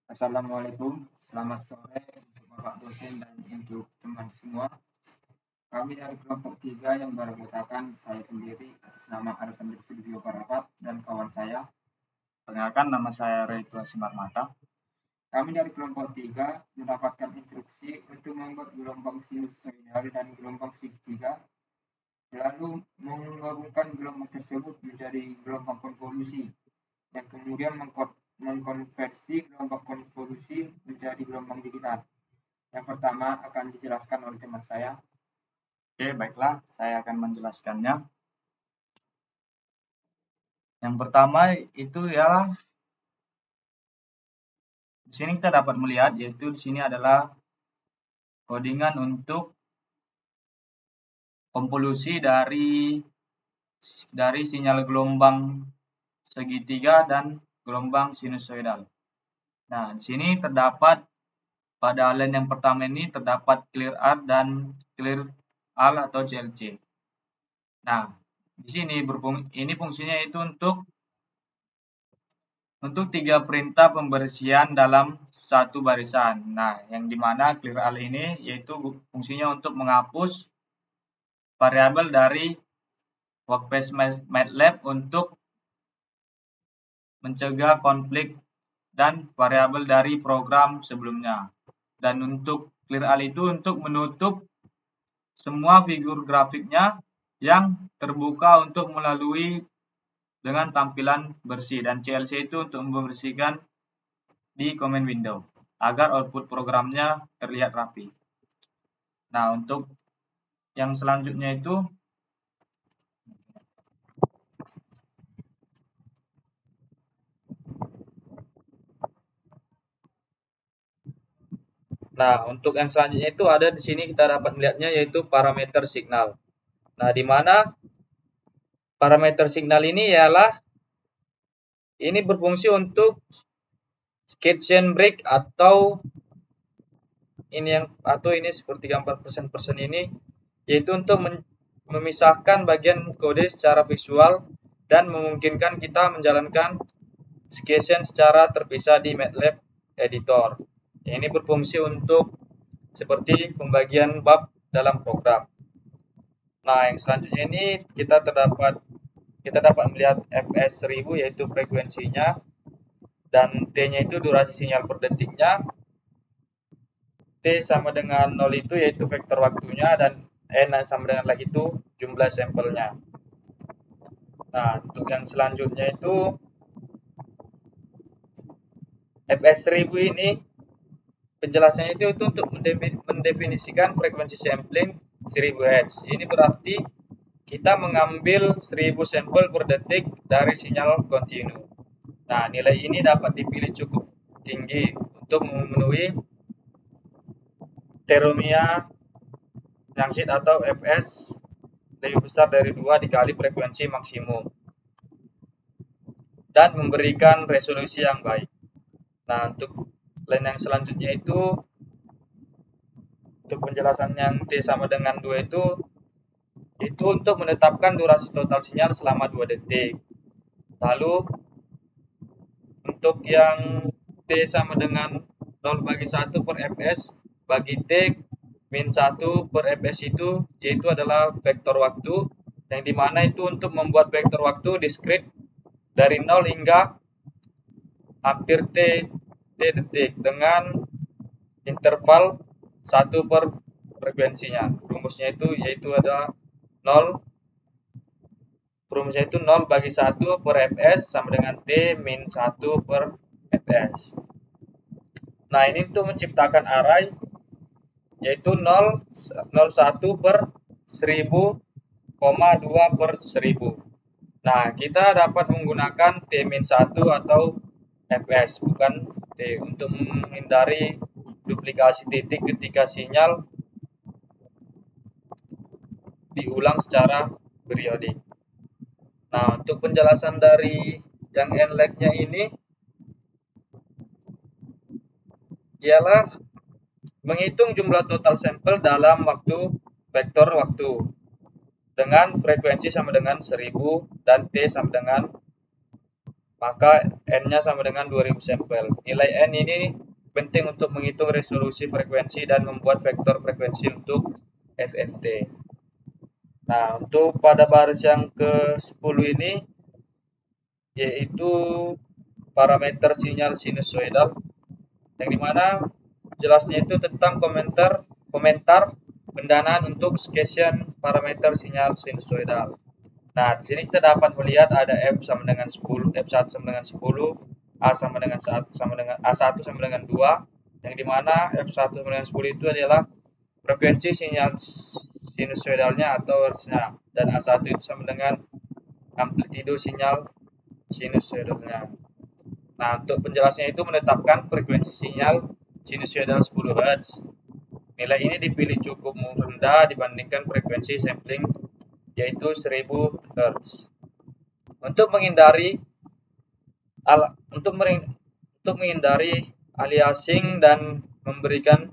Assalamualaikum, selamat sore untuk Bapak dosen dan untuk teman semua. Kami dari kelompok 3 yang beranggotakan saya sendiri atas nama Alexander Silvio Parapat dan kawan saya. Perkenalkan, nama saya Ridwan Simarmata. Kami dari kelompok 3 mendapatkan instruksi untuk membuat gelombang sinusoidal dan gelombang segitiga, lalu menggabungkan gelombang tersebut menjadi gelombang konvolusi, dan kemudian mengkonversi gelombang konvolusi menjadi gelombang digital. Yang pertama akan dijelaskan oleh teman saya. Oke, baiklah, saya akan menjelaskannya. Yang pertama itu ialah di sini kita dapat melihat, yaitu di sini adalah codingan untuk konvolusi dari sinyal gelombang segitiga dan gelombang sinusoidal. Nah, di sini terdapat pada alen yang pertama ini terdapat clear R dan clear R atau CLC. Nah, di sini ini fungsinya itu untuk 3 perintah pembersihan dalam satu barisan. Nah, yang dimana clear all ini yaitu fungsinya untuk menghapus variabel dari workspace MATLAB untuk mencegah konflik dan variabel dari program sebelumnya. Dan untuk clear all itu untuk menutup semua figur grafiknya yang terbuka untuk melalui dengan tampilan bersih, dan CLC itu untuk membersihkan di command window agar output programnya terlihat rapi. Nah, untuk yang selanjutnya itu untuk yang selanjutnya itu ada di sini kita dapat melihatnya yaitu parameter signal. Nah, di mana parameter signal ini ialah ini berfungsi untuk Kitchen break atau ini seperti gambar persen ini, yaitu untuk memisahkan bagian kode secara visual dan memungkinkan kita menjalankan scation secara terpisah di MATLAB editor. Ini berfungsi untuk seperti pembagian bab dalam program. Nah, yang selanjutnya ini kita dapat melihat fs1000 yaitu frekuensinya, dan T-nya itu durasi sinyal per detiknya, T sama dengan 0 itu yaitu vektor waktunya, dan N sama dengan lagi itu jumlah sampelnya. Nah, untuk yang selanjutnya itu fs1000 ini penjelasannya itu untuk mendefinisikan frekuensi sampling 1000 Hz. Ini berarti kita mengambil 1000 sampel per detik dari sinyal kontinu. Nah, nilai ini dapat dipilih cukup tinggi untuk memenuhi teromia transit atau fs lebih besar dari 2 dikali frekuensi maksimum dan memberikan resolusi yang baik. Nah, untuk line yang selanjutnya itu untuk penjelasan yang T sama dengan 2 itu untuk menetapkan durasi total sinyal selama 2 detik. Lalu untuk yang T sama dengan 0 bagi 1 per fs bagi T min 1 per fs itu yaitu adalah vektor waktu, yang dimana itu untuk membuat vektor waktu diskrit dari 0 hingga hampir T detik dengan interval 1 per frekuensinya. Rumusnya itu yaitu ada 0, rumusnya itu 0 bagi 1 per fs sama dengan T min 1 per fs. Nah, ini untuk menciptakan array yaitu 0,1 per 1000, 2 per 1000. Nah, kita dapat menggunakan T min 1 atau fs, bukan T, untuk menghindari duplikasi titik ketika sinyal diulang secara periodik. Nah, untuk penjelasan dari yang nLeg-nya ini ialah menghitung jumlah total sampel dalam waktu vektor waktu dengan frekuensi sama dengan 1000 dan T sama dengan maka N-nya sama dengan 2000 sampel. Nilai N ini penting untuk menghitung resolusi frekuensi dan membuat vektor frekuensi untuk FFT. Nah, untuk pada baris yang ke-10 ini yaitu parameter sinyal sinusoidal, yang dimana jelasnya itu tentang komentar pendanaan untuk skesian parameter sinyal sinusoidal. Nah, di sini kita dapat melihat ada F sama dengan 10, F1 sama dengan 10, A sama dengan 1 sama dengan A1 sama dengan 2, yang dimana F1 sama dengan 10 itu adalah frekuensi sinyal sinusoidalnya atau hertznya, dan A1 itu sama dengan amplitudo sinyal sinusoidalnya. Nah, untuk penjelasannya itu menetapkan frekuensi sinyal sinusoidal 10 Hz. Nilai ini dipilih cukup rendah dibandingkan frekuensi sampling yaitu 1000 Hz. Untuk menghindari aliasing dan memberikan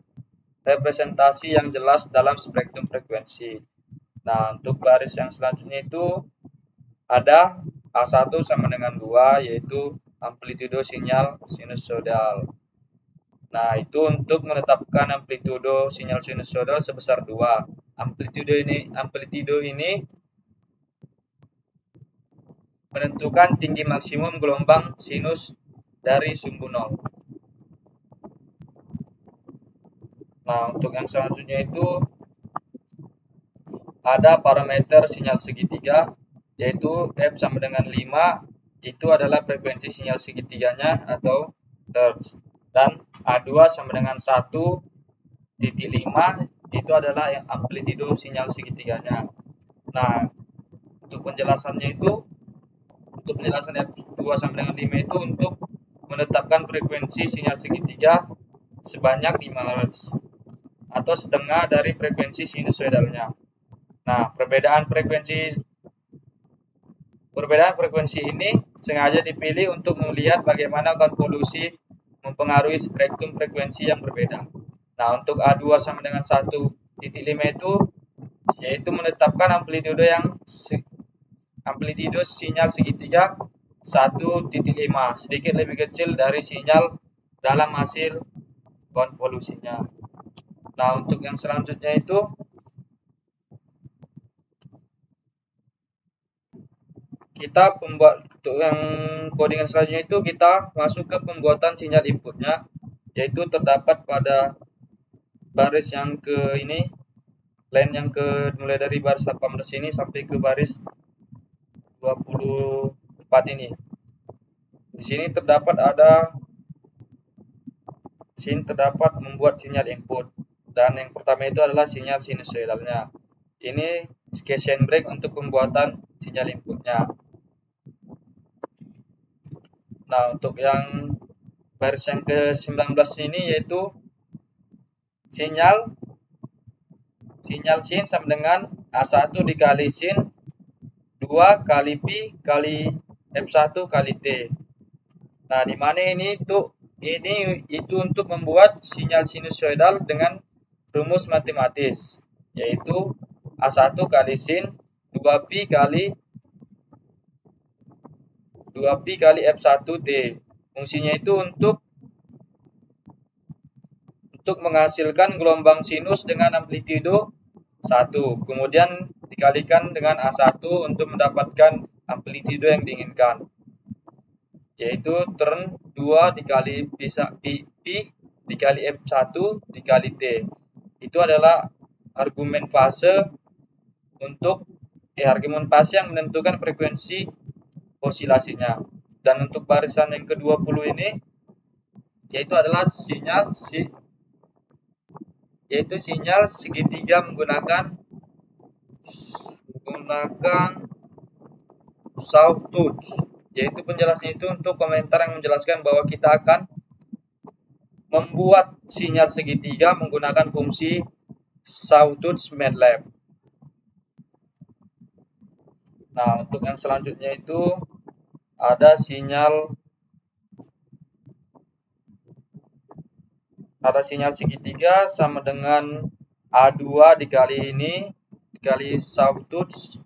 representasi yang jelas dalam spektrum frekuensi. Nah, untuk baris yang selanjutnya itu ada A1 sama dengan 2 yaitu amplitudo sinyal sinusoidal. Nah, itu untuk menetapkan amplitudo sinyal sinusoidal sebesar 2. Amplitudo ini menentukan tinggi maksimum gelombang sinus dari sumbu nol. Nah, untuk yang selanjutnya itu ada parameter sinyal segitiga, yaitu F sama dengan 5, itu adalah frekuensi sinyal segitiganya atau Hz. Dan A2 sama dengan 1,5, itu adalah yang amplitudo sinyal segitiganya. Nah, untuk penjelasan F2 sama dengan 5 itu untuk menetapkan frekuensi sinyal segitiga sebanyak 5 Hz atau setengah dari frekuensi sinusoidalnya. Nah, perbedaan frekuensi ini sengaja dipilih untuk melihat bagaimana konvolusi mempengaruhi spektrum frekuensi yang berbeda. Nah, untuk A2 sama dengan 1,5 itu yaitu menetapkan amplitudo sinyal segitiga 1,5, sedikit lebih kecil dari sinyal dalam hasil konvolusinya. Nah, untuk yang selanjutnya itu kita untuk yang codingan selanjutnya itu kita masuk ke pembuatan sinyal inputnya, yaitu terdapat pada baris yang ke ini, line yang ke mulai dari baris 18 ini sampai ke baris 24 ini. Di sini terdapat membuat sinyal input, dan yang pertama itu adalah sinyal sinusoidalnya. Ini skesian break untuk pembuatan sinyal inputnya. Nah, untuk yang baris yang ke-19 ini yaitu sinyal sin sama dengan A1 dikali sin 2 kali pi kali F1 kali T. Nah, di mana itu untuk membuat sinyal sinusoidal dengan rumus matematis, yaitu A1 kali sin 2pi kali F1 T. Fungsinya itu untuk menghasilkan gelombang sinus dengan amplitudo 1, kemudian dikalikan dengan A1 untuk mendapatkan amplitudo yang diinginkan, yaitu turn 2 dikali pi dikali F1 dikali T. Itu adalah argumen fase yang menentukan frekuensi osilasinya. Dan untuk barisan yang ke-20 ini yaitu adalah sinyal segitiga menggunakan sawtooth, yaitu penjelasan itu untuk komentar yang menjelaskan bahwa kita akan membuat sinyal segitiga menggunakan fungsi sawtooth MATLAB. Nah, untuk yang selanjutnya itu ada sinyal segitiga sama dengan A2 dikali sawtooth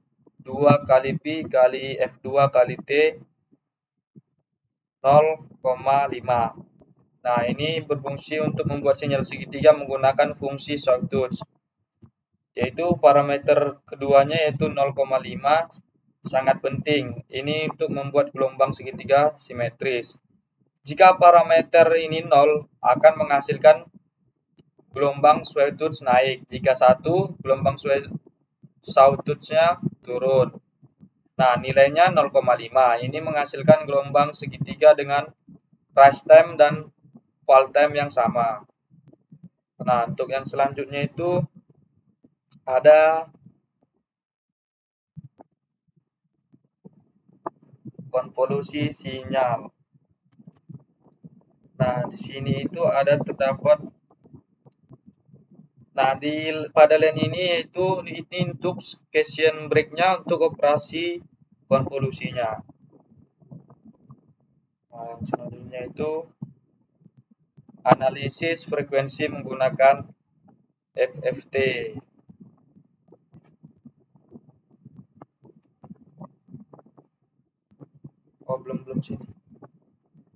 2 kali pi kali F2 kali T 0,5. Nah, ini berfungsi untuk membuat sinyal segitiga menggunakan fungsi sawtooth, yaitu parameter keduanya yaitu 0,5 sangat penting. Ini untuk membuat gelombang segitiga simetris. Jika parameter ini 0 akan menghasilkan gelombang sawtooth naik. Jika 1, gelombang sawtooth-nya turun. Nah, nilainya 0,5. Ini menghasilkan gelombang segitiga dengan rise time dan fall time yang sama. Nah, untuk yang selanjutnya itu ada konvolusi sinyal. Nah, di sini itu ada terdapat. Nah, pada line ini yaitu ini untuk Gaussian break-nya untuk operasi konvolusinya. Nah, yang selanjutnya itu analisis frekuensi menggunakan FFT. Oh, belum sih.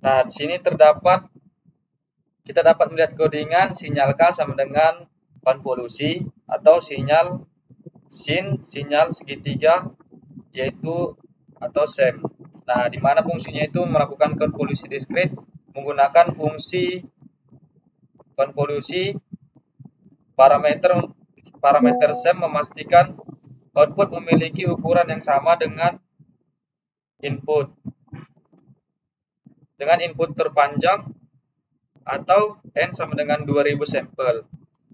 Nah, di sini kita dapat melihat codingan sinyal K sama dengan konvolusi atau sinyal sin, sinyal segitiga, yaitu atau SEM. Nah, di mana fungsinya itu melakukan konvolusi diskrit menggunakan fungsi konvolusi parameter SEM memastikan output memiliki ukuran yang sama dengan input terpanjang atau n sama dengan 2000 sampel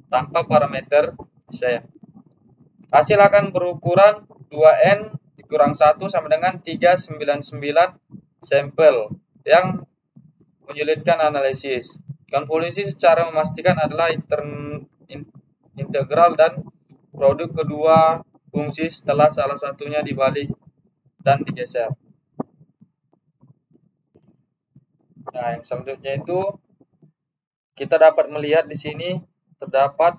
tanpa parameter SEM. Hasil akan berukuran 2n dikurang 1 sama dengan 399 sampel yang menyulitkan analisis. Konvolusi secara memastikan adalah integral dan produk kedua fungsi setelah salah satunya dibalik dan digeser. Nah, yang selanjutnya itu kita dapat melihat di sini terdapat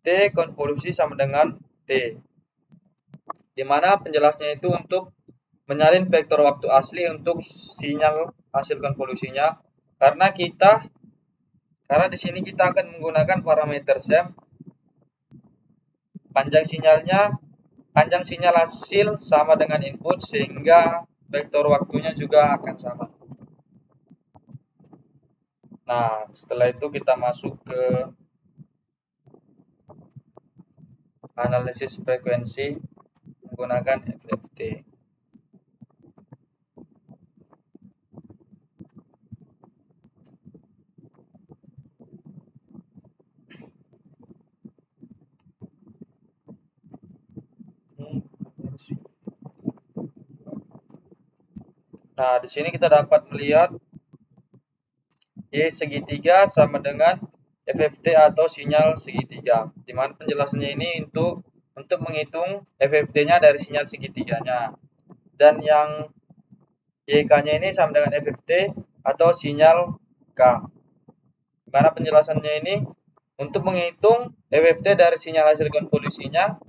T konvolusi sama dengan T, di mana penjelasnya itu untuk menyalin vektor waktu asli untuk sinyal hasil konvolusinya, karena di sini kita akan menggunakan parameter SEM. Panjang sinyal hasil sama dengan input, sehingga vektor waktunya juga akan sama. Nah, setelah itu kita masuk ke analisis frekuensi menggunakan FFT. Nah, di sini kita dapat melihat Y segitiga sama dengan FFT atau sinyal segitiga, di mana penjelasannya ini untuk menghitung FFT-nya dari sinyal segitiganya, dan yang YK-nya ini sama dengan FFT atau sinyal K, di mana penjelasannya ini untuk menghitung FFT dari sinyal hasil konvolusinya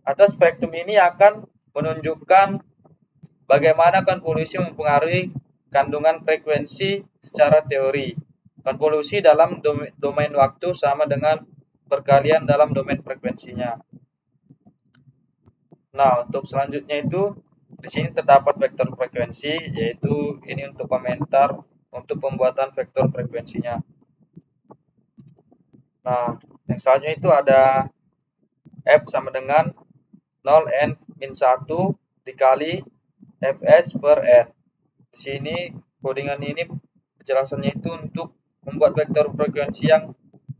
atau spektrum ini akan menunjukkan bagaimana konvolusi mempengaruhi kandungan frekuensi secara teori. Konvolusi dalam domain waktu sama dengan perkalian dalam domain frekuensinya. Nah, untuk selanjutnya itu di sini terdapat vektor frekuensi, yaitu ini untuk komentar untuk pembuatan vektor frekuensinya. Nah, yang selanjutnya itu ada F sama dengan 0n-1 dikali Fs per n. Di sini codingan ini penjelasannya itu untuk membuat vektor frekuensi yang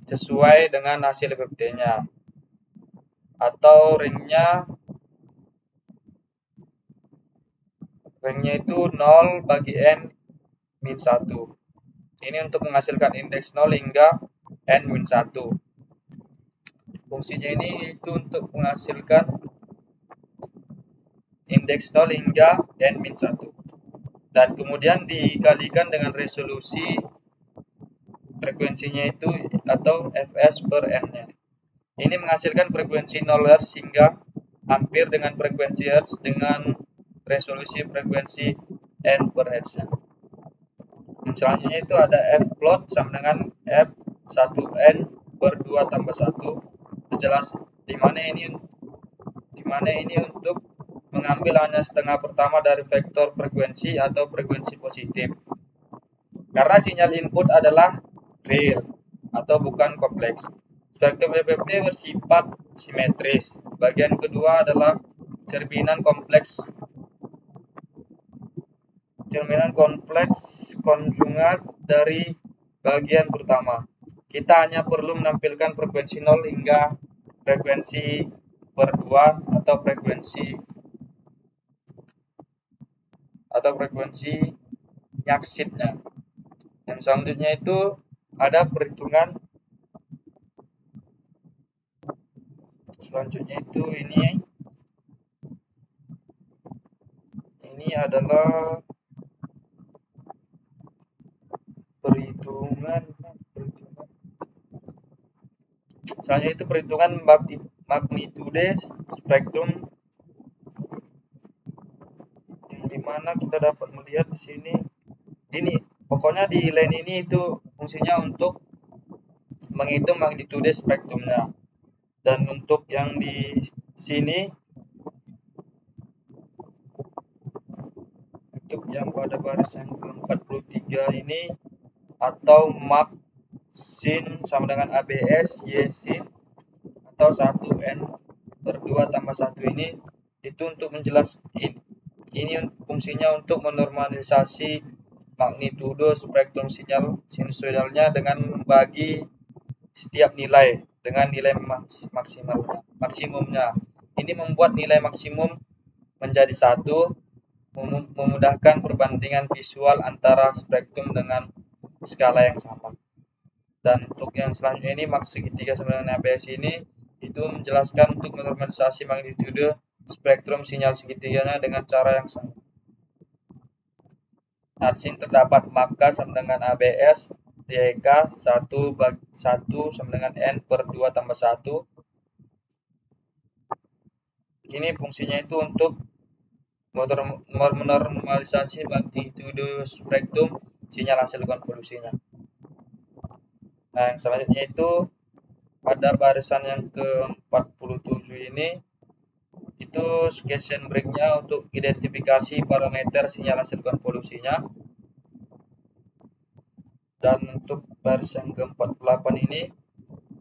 sesuai dengan hasil FFT-nya, atau ringnya itu 0 bagi n min 1. Ini untuk menghasilkan indeks 0 hingga n min 1. Fungsinya ini itu untuk menghasilkan indeks 0 hingga n min 1. Dan kemudian dikalikan dengan resolusi frekuensinya itu atau Fs per n-nya. Ini menghasilkan frekuensi 0 Hz hingga hampir dengan frekuensi Hz dengan resolusi frekuensi n per Hz-nya. Selanjutnya itu ada f plot sama dengan f1n per 2 tambah 1. Jelas di mana ini untuk mengambil hanya setengah pertama dari vektor frekuensi atau frekuensi positif. Karena sinyal input adalah real atau bukan kompleks. Spektrum FFT bersifat simetris. Bagian kedua adalah cerminan kompleks konjugat dari bagian pertama. Kita hanya perlu menampilkan frekuensi 0 hingga frekuensi per 2 atau frekuensi nyaksitnya. Yang selanjutnya itu ada perhitungan selanjutnya itu ini adalah perhitungan selanjutnya itu perhitungan magnitude spektrum, yang dimana kita dapat melihat di sini ini pokoknya di line ini itu fungsinya untuk menghitung magnitude spektrumnya, dan untuk yang di sini untuk yang pada baris yang ke-43 ini atau mak sin sama dengan ABS Y sin atau 1N per 2 tambah 1 ini itu untuk menjelaskan ini fungsinya untuk menormalisasi magnitudo spektrum sinyal sinusoidalnya dengan membagi setiap nilai dengan nilai maksimumnya. Ini membuat nilai maksimum menjadi 1, memudahkan perbandingan visual antara spektrum dengan skala yang sama. Dan untuk yang selanjutnya ini maks segitiga sama dengan ABS ini itu menjelaskan untuk menormalisasi magnitudo spektrum sinyal segitiganya dengan cara yang sama. Nah, di sini terdapat maka sama dengan ABS YK 1 sama dengan N per 2 tambah 1. Ini fungsinya itu untuk menormalisasi magnitudo spektrum sinyal hasil konvolusinya. Nah, yang selanjutnya itu pada barisan yang ke-47 ini itu suggestion break-nya untuk identifikasi parameter sinyal hasil konvolusinya. Dan untuk baris yang ke-48 ini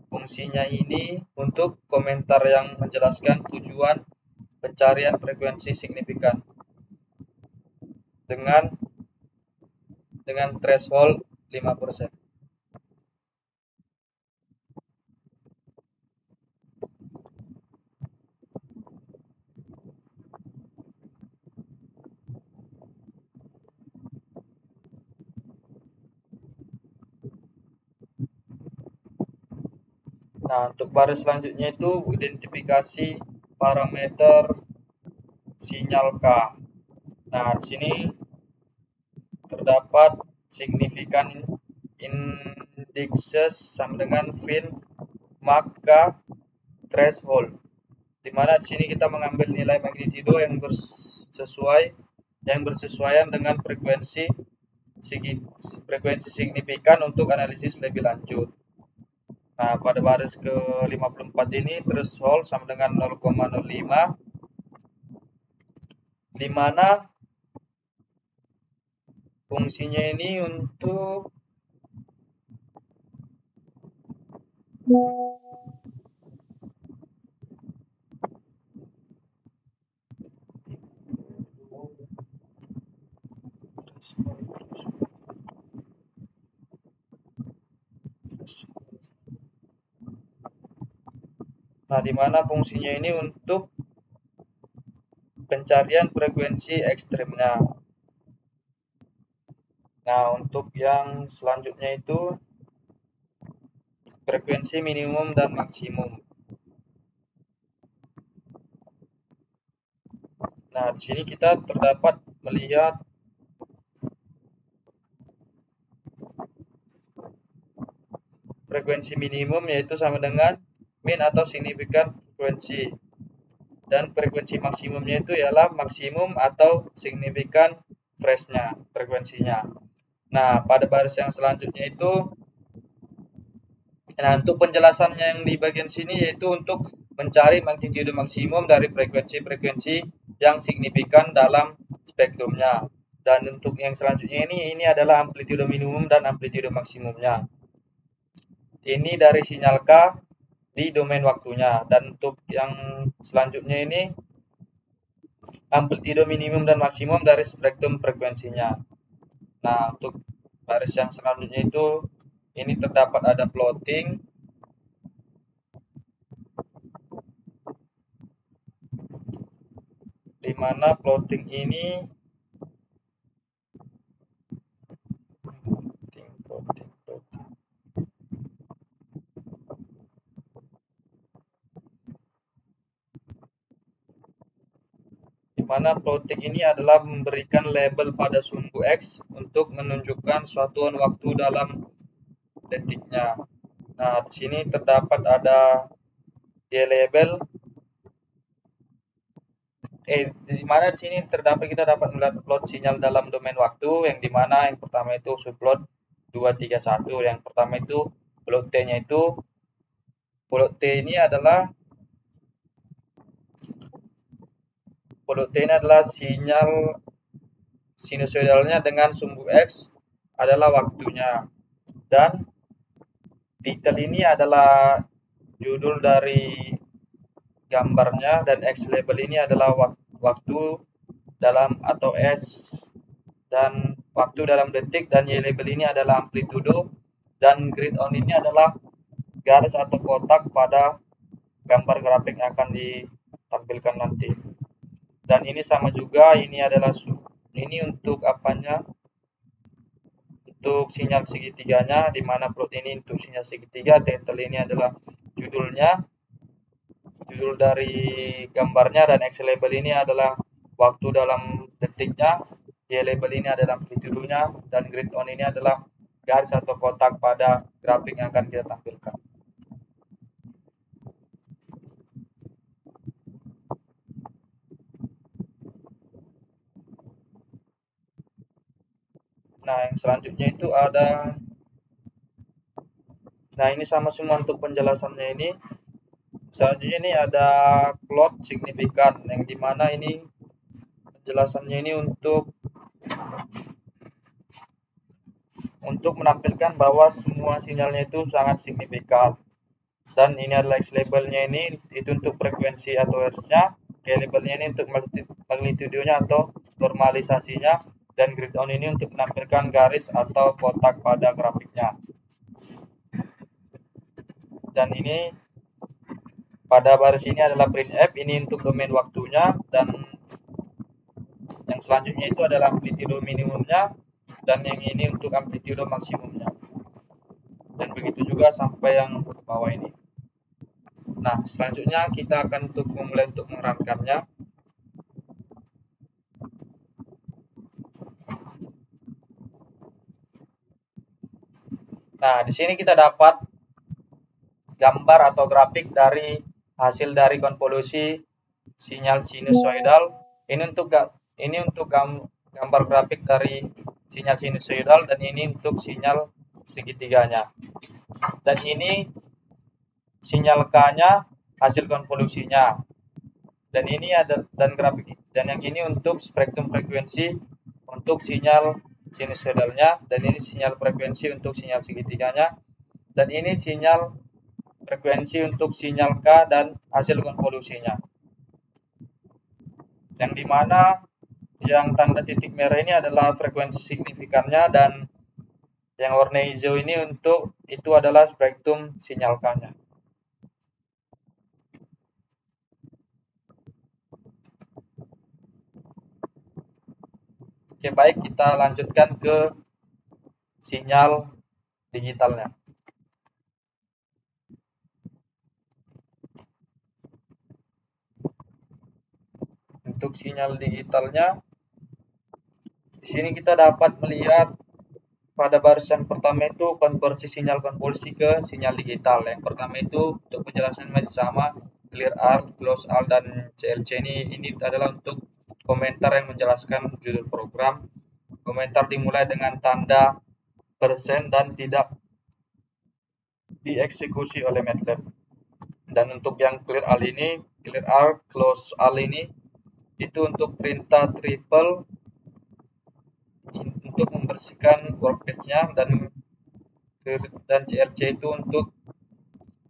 fungsinya ini untuk komentar yang menjelaskan tujuan pencarian frekuensi signifikan dengan threshold 5%. Nah, untuk baris selanjutnya itu identifikasi parameter sinyal K. Nah, di sini terdapat signifikan indexes sama dengan fin, mark, K, threshold. Di mana di sini kita mengambil nilai magnitudo yang bersesuaian dengan frekuensi signifikan untuk analisis lebih lanjut. Nah, pada baris ke-54 ini threshold sama dengan 0,05, di mana fungsinya ini untuk di mana fungsinya ini untuk pencarian frekuensi ekstrimnya. Nah, untuk yang selanjutnya itu frekuensi minimum dan maksimum. Nah, di sini kita terdapat melihat frekuensi minimum yaitu sama dengan min atau signifikan frekuensi. Dan frekuensi maksimumnya itu ialah maksimum atau signifikan frekuensinya. Nah, pada baris yang selanjutnya itu, nah untuk penjelasannya yang di bagian sini yaitu untuk mencari magnitudo maksimum dari frekuensi-frekuensi yang signifikan dalam spektrumnya. Dan untuk yang selanjutnya ini adalah amplitudo minimum dan amplitudo maksimumnya. Ini dari sinyal K di domain waktunya. Dan untuk yang selanjutnya ini amplitudo minimum dan maksimum dari spektrum frekuensinya. Nah, untuk baris yang selanjutnya itu ini terdapat ada plotting di mana plotting ini plotting di mana plotting ini adalah memberikan label pada sumbu X untuk menunjukkan satuan waktu dalam detiknya. Nah, di sini terdapat ada Y label di mana di sini kita dapat melihat plot sinyal dalam domain waktu yang di mana yang pertama itu subplot 231, yang pertama itu plot T-nya itu plot T ini adalah sinyal sinusoidalnya dengan sumbu X adalah waktunya, dan titel ini adalah judul dari gambarnya, dan X label ini adalah waktu dalam atau S dan waktu dalam detik, dan Y label ini adalah amplitudo, dan grid on ini adalah garis atau kotak pada gambar grafik yang akan ditampilkan nanti. Dan ini sama juga, ini adalah ini untuk apanya, untuk sinyal segitiganya, di mana plot ini untuk sinyal segitiga, title ini adalah judulnya, judul dari gambarnya, dan X label ini adalah waktu dalam detiknya, Y label ini adalah amplitudonya, dan grid on ini adalah garis atau kotak pada grafik yang akan kita tampilkan. Nah, yang selanjutnya itu ada, nah ini sama semua untuk penjelasannya ini. Selanjutnya ini ada plot signifikan, yang dimana ini penjelasannya ini untuk menampilkan bahwa semua sinyalnya itu sangat signifikan. Dan ini adalah X labelnya ini itu untuk frekuensi atau hertznya, Y labelnya ini untuk magnitudonya atau normalisasinya, dan grid on ini untuk menampilkan garis atau kotak pada grafiknya. Dan ini pada baris ini adalah printf, ini untuk domain waktunya, dan yang selanjutnya itu adalah amplitudo minimumnya, dan yang ini untuk amplitudo maksimumnya. Dan begitu juga sampai yang ke bawah ini. Nah, selanjutnya kita akan mulai untuk menerangkannya. Nah, di sini kita dapat gambar atau grafik dari hasil dari konvolusi sinyal sinusoidal. Ini untuk gambar grafik dari sinyal sinusoidal, dan ini untuk sinyal segitiganya. Dan ini sinyal K-nya hasil konvolusinya. Dan ini ada grafik, dan yang ini untuk spektrum frekuensi untuk sinyal sinusoidalnya, dan ini sinyal frekuensi untuk sinyal segitiganya, dan ini sinyal frekuensi untuk sinyal K dan hasil konvolusinya. Yang dimana yang tanda titik merah ini adalah frekuensi signifikannya, dan yang warna hijau ini untuk itu adalah spektrum sinyal K-nya. Oke, baik, kita lanjutkan ke sinyal digitalnya. Untuk sinyal digitalnya, di sini kita dapat melihat pada baris yang pertama itu konversi sinyal konvolusi ke sinyal digital. Yang pertama itu untuk penjelasan masih sama, clear all, close all, dan CLC ini adalah untuk komentar yang menjelaskan judul program. Komentar dimulai dengan tanda persen dan tidak dieksekusi oleh MATLAB. Dan untuk yang clear all, close all ini itu untuk perintah triple untuk membersihkan workbench-nya dan CLC itu untuk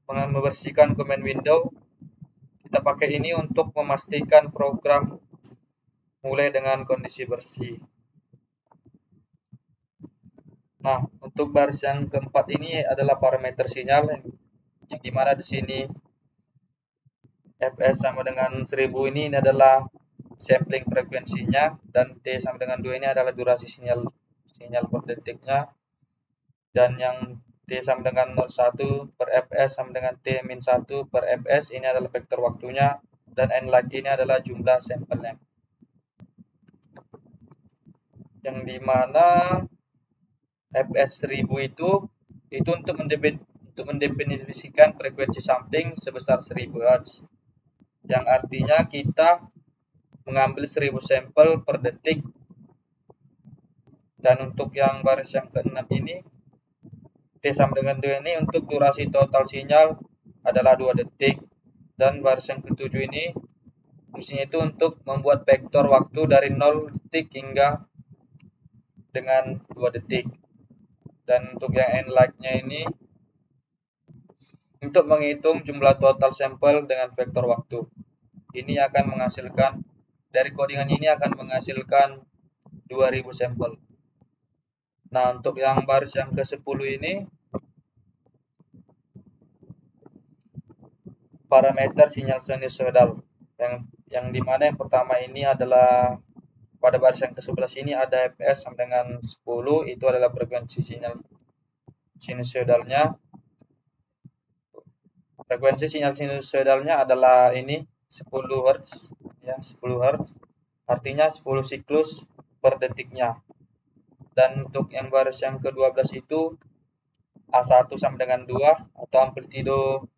membersihkan command window. Kita pakai ini untuk memastikan program mulai dengan kondisi bersih. Nah, untuk baris yang keempat ini adalah parameter sinyal yang dimana di sini fs sama dengan 1000 ini adalah sampling frekuensinya dan T sama dengan 2 ini adalah durasi sinyal per detiknya, dan yang T sama dengan 01 per fs sama dengan T min 1 per fs ini adalah vektor waktunya, dan n lagi ini adalah jumlah sampelnya, yang dimana fs 1000 itu untuk mendefinisikan frekuensi sampling sebesar 1000 Hz, yang artinya kita mengambil 1000 sampel per detik. Dan untuk yang baris yang ke-6 ini T sama dengan 2 ini untuk durasi total sinyal adalah 2 detik, dan baris yang ke-7 ini fungsinya itu untuk membuat vektor waktu dari 0 detik hingga dengan 2 detik. Dan untuk yang n like-nya ini untuk menghitung jumlah total sampel dengan vektor waktu. Ini akan menghasilkan, dari codingan ini akan menghasilkan 2000 sampel. Nah, untuk yang baris yang ke-10 ini parameter sinyal sinusoidal, yang dimana yang pertama ini adalah pada baris yang ke-11 ini ada fs sama dengan 10, itu adalah frekuensi sinyal sinusoidalnya. Frekuensi sinyal sinusoidalnya adalah ini 10 Hz ya, 10 Hz. Artinya 10 siklus per detiknya. Dan untuk yang baris yang ke-12 itu A1 sama dengan 2 atau amplitudo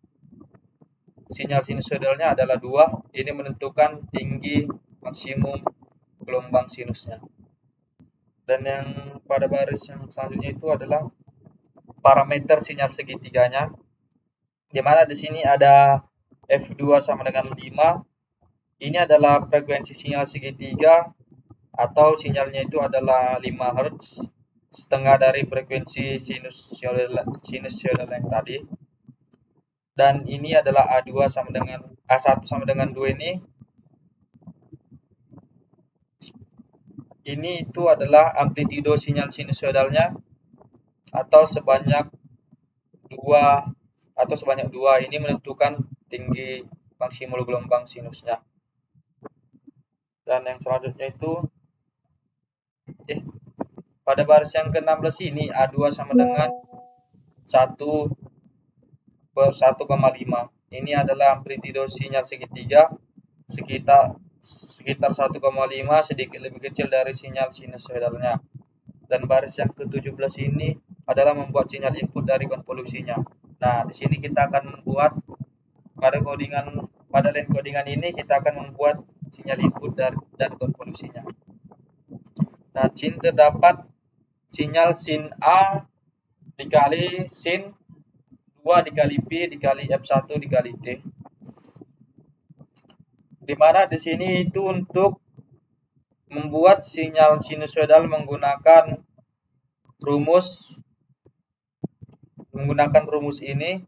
sinyal sinusoidalnya adalah 2. Ini menentukan tinggi maksimum gelombang sinusnya. Dan yang pada baris yang selanjutnya itu adalah parameter sinyal segitiganya, di mana di sini ada F2 sama dengan 5. Ini adalah frekuensi sinyal segitiga atau sinyalnya itu adalah 5 Hz, setengah dari frekuensi sinusoidal yang tadi. Dan ini adalah A1 sama dengan 2 ini. Ini itu adalah amplitudo sinyal sinusoidalnya atau sebanyak 2 ini menentukan tinggi maksimum gelombang sinusnya. Dan yang selanjutnya itu pada baris yang ke-16 ini A2 sama dengan 1 per 1,5. Ini adalah amplitudo sinyal segitiga sekitar 1,5, sedikit lebih kecil dari sinyal sinusoidalnya. Dan baris yang ke-17 ini adalah membuat sinyal input dari konvolusinya. Nah, di sini kita akan membuat pada line codingan ini kita akan membuat sinyal input dan konvolusinya. Nah, sin terdapat sinyal sin A dikali sin 2 dikali P dikali F1 dikali T. Dimana di sini itu untuk membuat sinyal sinusoidal menggunakan rumus ini,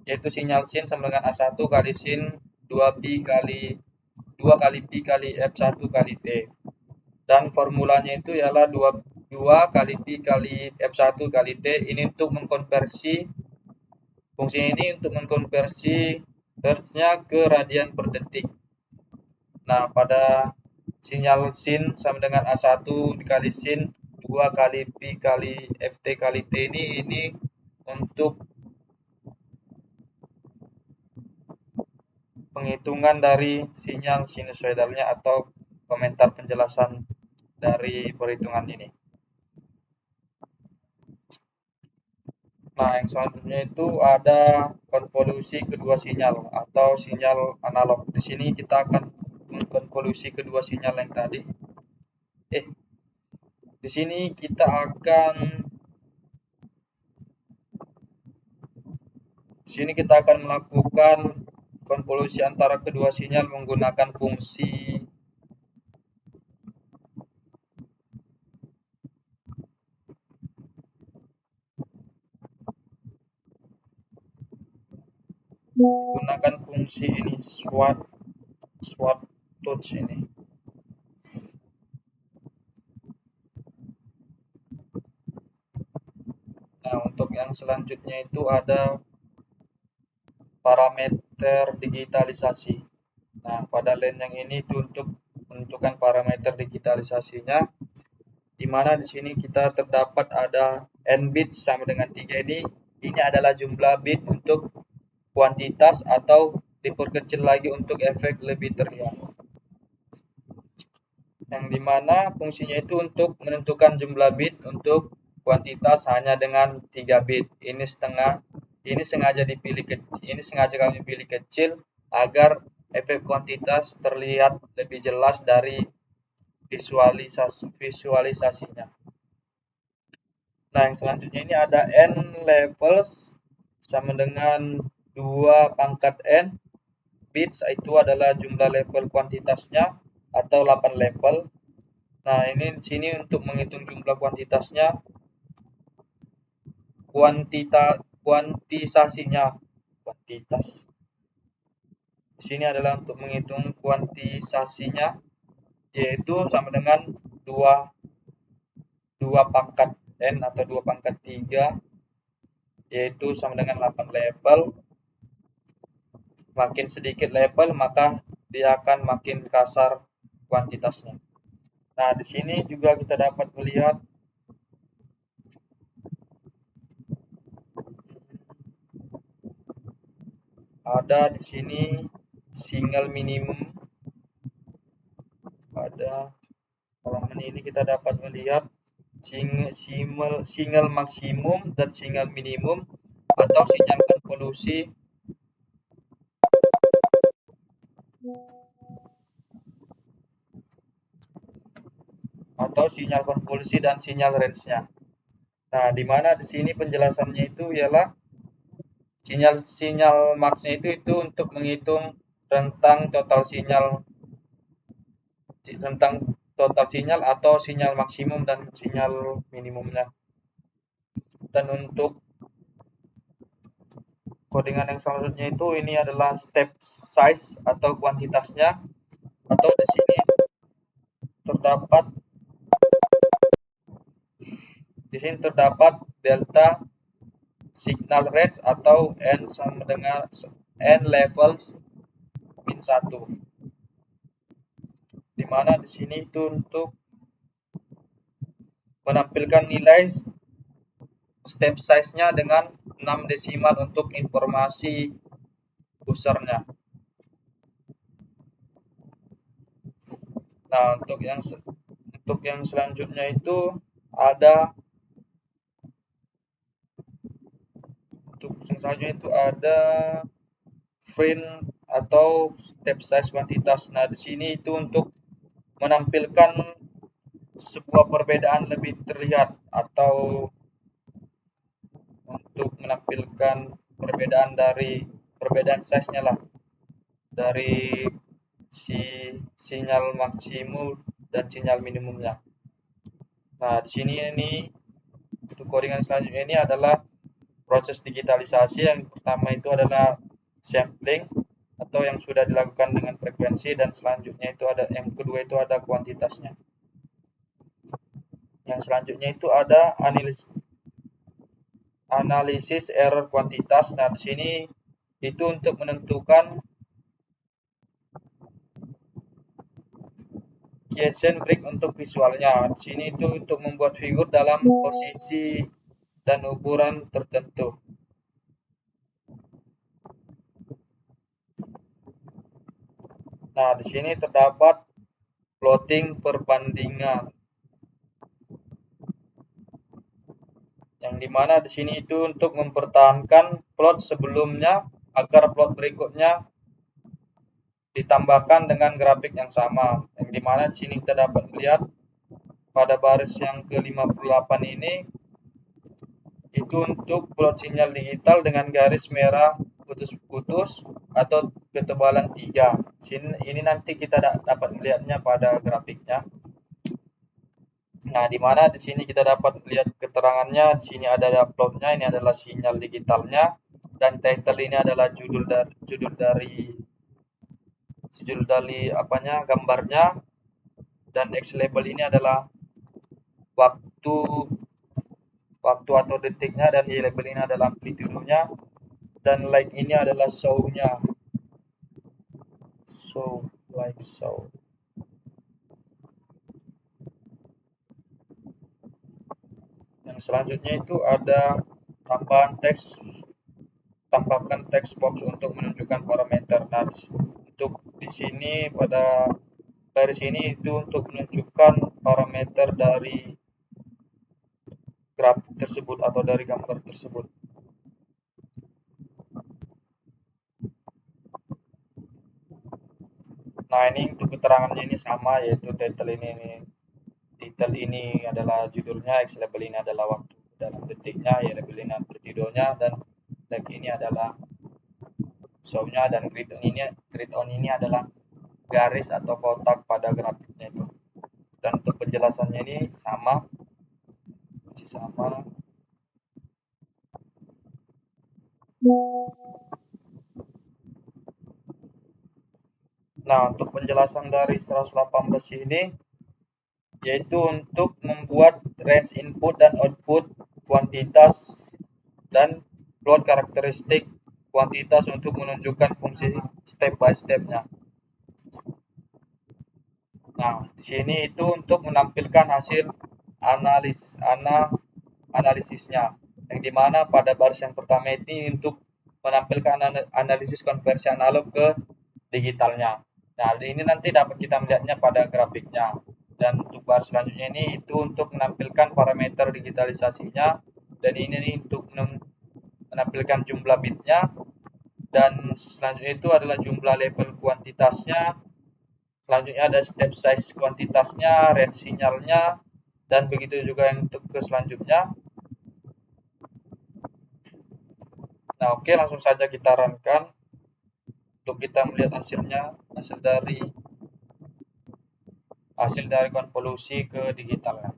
yaitu sinyal sin sama dengan A1 kali sin 2 kali Pi kali F1 kali T. Dan formulanya itu ialah 2 kali Pi kali F1 kali T. Ini untuk mengkonversi fungsi ini untuk mengkonversi hertznya ke radian per detik. Nah, pada sinyal sin sama dengan A1 dikali sin 2 kali Pi kali Ft kali T ini untuk penghitungan dari sinyal sinusoidalnya atau komentar penjelasan dari perhitungan ini. Nah, yang selanjutnya itu ada konvolusi kedua sinyal atau sinyal analog. Di sini kita akan mengkonvolusi kedua sinyal yang tadi. Di sini kita akan melakukan konvolusi antara kedua sinyal menggunakan fungsi ini swatouch ini. Nah, untuk yang selanjutnya itu ada parameter digitalisasi. Nah, pada line yang ini itu untuk menentukan parameter digitalisasinya, di mana di sini kita terdapat ada n bit sama dengan 3 ini. Ini adalah jumlah bit untuk kuantitas atau diperkecil lagi untuk efek lebih terlihat. Yang dimana fungsinya itu untuk menentukan jumlah bit untuk kuantitas hanya dengan 3 bit. Ini sengaja kami pilih kecil agar efek kuantitas terlihat lebih jelas dari visualisasinya. Nah, yang selanjutnya ini ada n levels sama dengan 2 pangkat n bits, itu adalah jumlah level kuantitasnya atau 8 level. Nah, ini di sini untuk menghitung jumlah kuantitasnya, kuantisasinya. Di sini adalah untuk menghitung kuantisasinya, yaitu sama dengan 2 pangkat n atau 2 pangkat 3, yaitu sama dengan 8 level. Makin sedikit level, maka dia akan makin kasar kuantitasnya. Nah, di sini juga kita dapat melihat ada di sini sinyal minimum. Pada halaman ini kita dapat melihat sinyal maksimum dan sinyal minimum atau sinyal konvolusi dan sinyal range-nya. Nah, di mana di sini penjelasannya itu ialah sinyal max-nya itu untuk menghitung rentang total sinyal atau sinyal maksimum dan sinyal minimumnya. Dan untuk codingan yang selanjutnya itu ini adalah step size atau kuantitasnya, atau di sini terdapat delta signal range atau n sama dengan n levels min 1. Di mana di sini itu untuk menampilkan nilai step size-nya dengan 6 desimal untuk informasi usernya. Nah, untuk yang selanjutnya itu ada print atau step size kuantitas. Nah, di sini itu untuk menampilkan sebuah perbedaan lebih terlihat atau untuk menampilkan perbedaan size-nya lah dari sinyal maksimum dan sinyal minimumnya. Nah, di sini untuk codingan selanjutnya ini adalah proses digitalisasi. Yang pertama itu adalah sampling atau yang sudah dilakukan dengan frekuensi, dan selanjutnya itu yang kedua itu ada kuantitasnya. Yang selanjutnya itu ada analisis error kuantitas. Nah, di sini itu untuk menentukan Gaussian break untuk visualnya. Di sini itu untuk membuat figur dalam posisi dan ukuran tertentu. Nah, di sini terdapat plotting perbandingan, yang dimana di sini itu untuk mempertahankan plot sebelumnya agar plot berikutnya ditambahkan dengan grafik yang sama. Yang dimana di sini kita dapat melihat pada baris yang ke-58 ini itu untuk plot sinyal digital dengan garis merah putus-putus atau ketebalan 3. Ini nanti kita dapat melihatnya pada grafiknya. Nah, di mana di sini kita dapat lihat keterangannya. Di sini ada uploadnya, ini adalah sinyal digitalnya, dan title ini adalah judul dari apanya, gambarnya, dan X label ini adalah waktu waktu atau detiknya, dan Y label ini adalah amplitudonya, dan like ini adalah show-nya. So. Yang selanjutnya itu ada tambahkan teks box untuk menunjukkan parameter. Nah, untuk di sini pada garis ini itu untuk menunjukkan parameter dari grafik tersebut atau dari gambar tersebut. Nah, ini untuk keterangannya ini sama, yaitu title ini adalah judulnya, X label ini adalah waktu dalam detiknya, Y label ini amplitudonya, dan tag ini adalah show-nya, dan grid on ini adalah garis atau kotak pada grafiknya itu. Dan untuk penjelasannya ini masih sama. Nah, untuk penjelasan dari 118 ini yaitu untuk membuat range input dan output kuantitas dan plot karakteristik kuantitas untuk menunjukkan fungsi step by step-nya. Nah, di sini itu untuk menampilkan hasil analisisnya, yang dimana pada baris yang pertama ini untuk menampilkan analisis konversi analog ke digitalnya. Nah, ini nanti dapat kita melihatnya pada grafiknya. Dan untuk baris selanjutnya ini itu untuk menampilkan parameter digitalisasinya, dan ini untuk menampilkan jumlah bitnya, dan selanjutnya itu adalah jumlah label kuantitasnya. Selanjutnya ada step size kuantitasnya, range sinyalnya, dan begitu juga yang untuk ke selanjutnya. Nah, oke, langsung saja kita runkan untuk kita melihat hasil dari konvolusi ke digitalnya.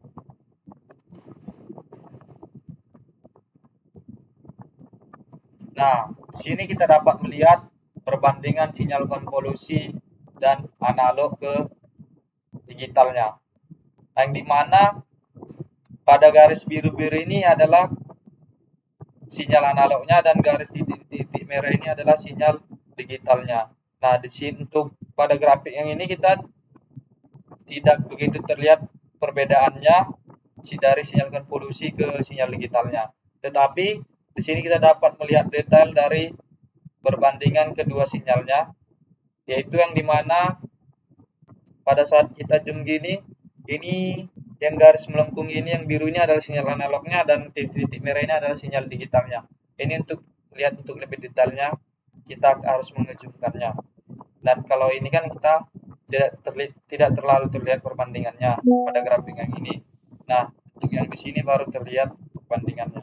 Nah, di sini kita dapat melihat perbandingan sinyal konvolusi dan analog ke digitalnya. Yang dimana pada garis biru-biru ini adalah sinyal analognya, dan garis titik-titik merah ini adalah sinyal digitalnya. Nah, di sini untuk pada grafik yang ini kita tidak begitu terlihat perbedaannya dari sinyal konvolusi ke sinyal digitalnya. Tetapi di sini kita dapat melihat detail dari perbandingan kedua sinyalnya, yaitu yang dimana pada saat kita zoom gini, ini yang garis melengkung ini, yang biru ini adalah sinyal analognya, dan titik-titik merah ini adalah sinyal digitalnya. Ini untuk lihat untuk lebih detailnya kita harus mengejumkannya. Dan kalau ini kan kita tidak terlalu terlihat perbandingannya pada grafik yang ini. Nah, untuk yang di sini baru terlihat perbandingannya.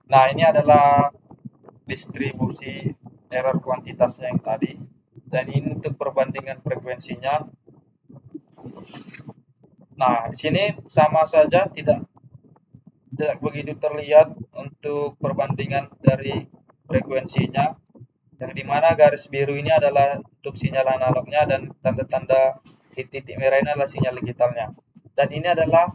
Nah, ini adalah distribusi error kuantitasnya yang tadi, dan ini untuk perbandingan frekuensinya. Nah, di sini sama saja, tidak begitu terlihat untuk perbandingan dari frekuensinya, yang dimana garis biru ini adalah untuk sinyal analognya, dan tanda-tanda titik merah ini adalah sinyal digitalnya. Dan ini adalah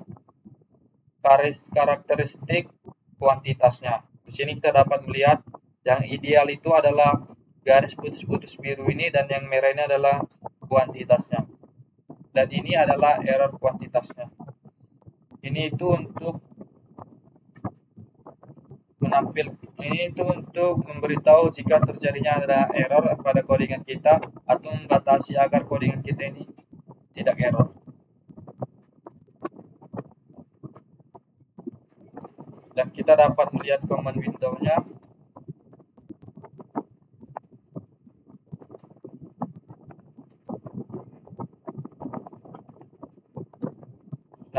karakteristik kuantitasnya. Di sini kita dapat melihat yang ideal itu adalah garis putus-putus biru ini, dan yang merah ini adalah kuantitasnya. Dan ini adalah error kuantitasnya. Ini itu untuk memberitahu jika terjadinya ada error pada codingan kita, atau membatasi agar codingan kita ini tidak error. Dan kita dapat melihat command window-nya.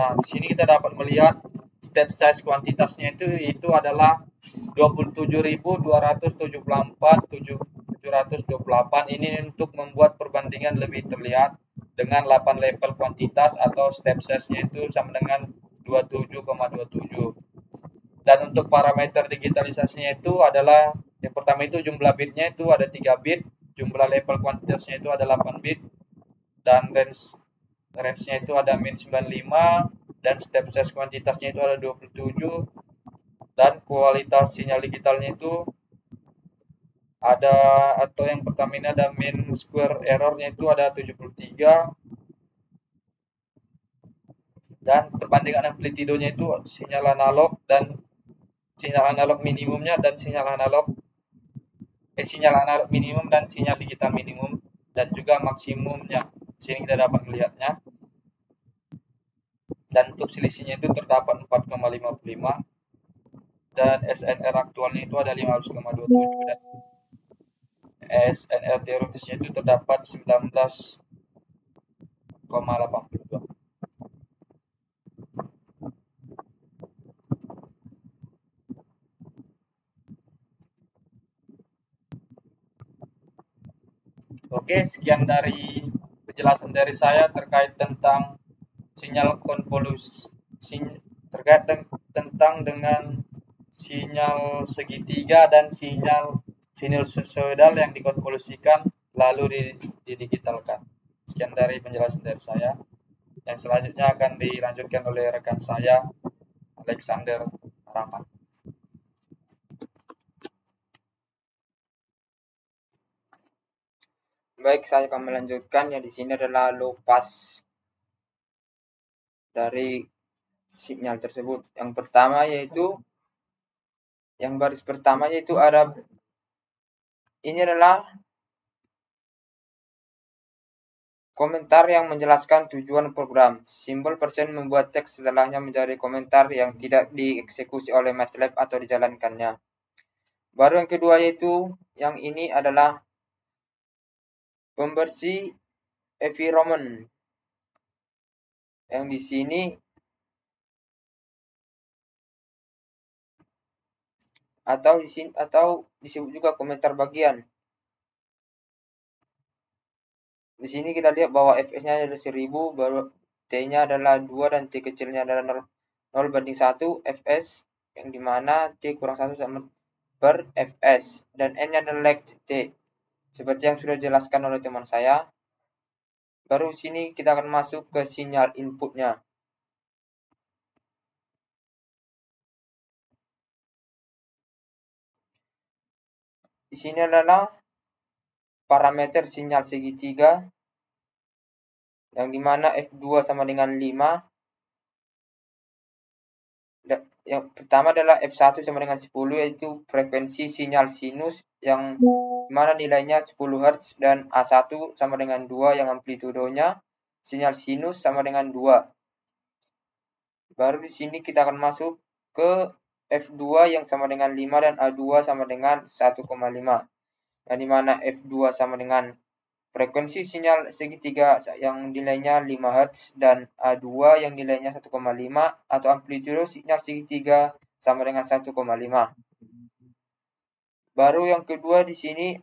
Nah, di sini kita dapat melihat step size kuantitasnya itu adalah 27.274.728. Ini untuk membuat perbandingan lebih terlihat dengan 8 level kuantitas atau step size-nya itu sama dengan 27,27. Dan untuk parameter digitalisasinya itu adalah yang pertama itu jumlah bitnya itu ada 3 bit, jumlah level kuantitasnya itu ada 8 bit, dan range-nya itu ada min 95, dan step size kuantitasnya itu ada 27, dan kualitas sinyal digitalnya itu ada, atau yang pertama ini ada mean square error-nya itu ada 73, dan perbandingan amplitudonya itu sinyal analog minimumnya dan sinyal analog minimum dan sinyal digital minimum, dan juga maksimumnya. Sini kita dapat melihatnya. Dan untuk selisihnya itu terdapat 4,55, dan SNR aktualnya itu ada 15,27, dan SNR teoritisnya itu terdapat 19,82. Oke, sekian dari penjelasan dari saya terkait tentang sinyal konvolusi, terkait tentang dengan sinyal segitiga dan sinyal sinusoidal yang dikonvolusikan lalu didigitalkan. Sekian dari penjelasan dari saya. Yang selanjutnya akan dilanjutkan oleh rekan saya, Alexander Harapan. Baik, saya akan melanjutkan. Yang di sini adalah low pass dari sinyal tersebut. Yang pertama yaitu yang baris pertama yaitu ada, ini adalah komentar yang menjelaskan tujuan program. Simbol persen membuat teks setelahnya menjadi komentar yang tidak dieksekusi oleh MATLAB atau dijalankannya. Baru yang kedua yaitu yang ini adalah pembersih environment. Yang di sini atau disebut juga komentar bagian. Di sini kita lihat bahwa fs-nya adalah 1000, baru t-nya adalah 2 dan t kecilnya adalah 0:1 fs, yang dimana t kurang 1 sama per fs, dan n-nya adalah lect t, seperti yang sudah dijelaskan oleh teman saya. Baru sini kita akan masuk ke sinyal inputnya. Di sini adalah parameter sinyal segitiga, yang dimana f2 sama dengan 5. Yang pertama adalah f1 sama dengan 10, yaitu frekuensi sinyal sinus yang mana nilainya 10 Hz, dan A1 sama dengan 2 yang amplitudonya sinyal sinus sama dengan 2. Baru di sini kita akan masuk ke F2 yang sama dengan 5 dan A2 sama dengan 1,5. Yang dimana F2 sama dengan frekuensi sinyal segitiga yang nilainya 5 Hz, dan A2 yang nilainya 1,5, atau amplitudo sinyal segitiga sama dengan 1,5. Baru yang kedua di sini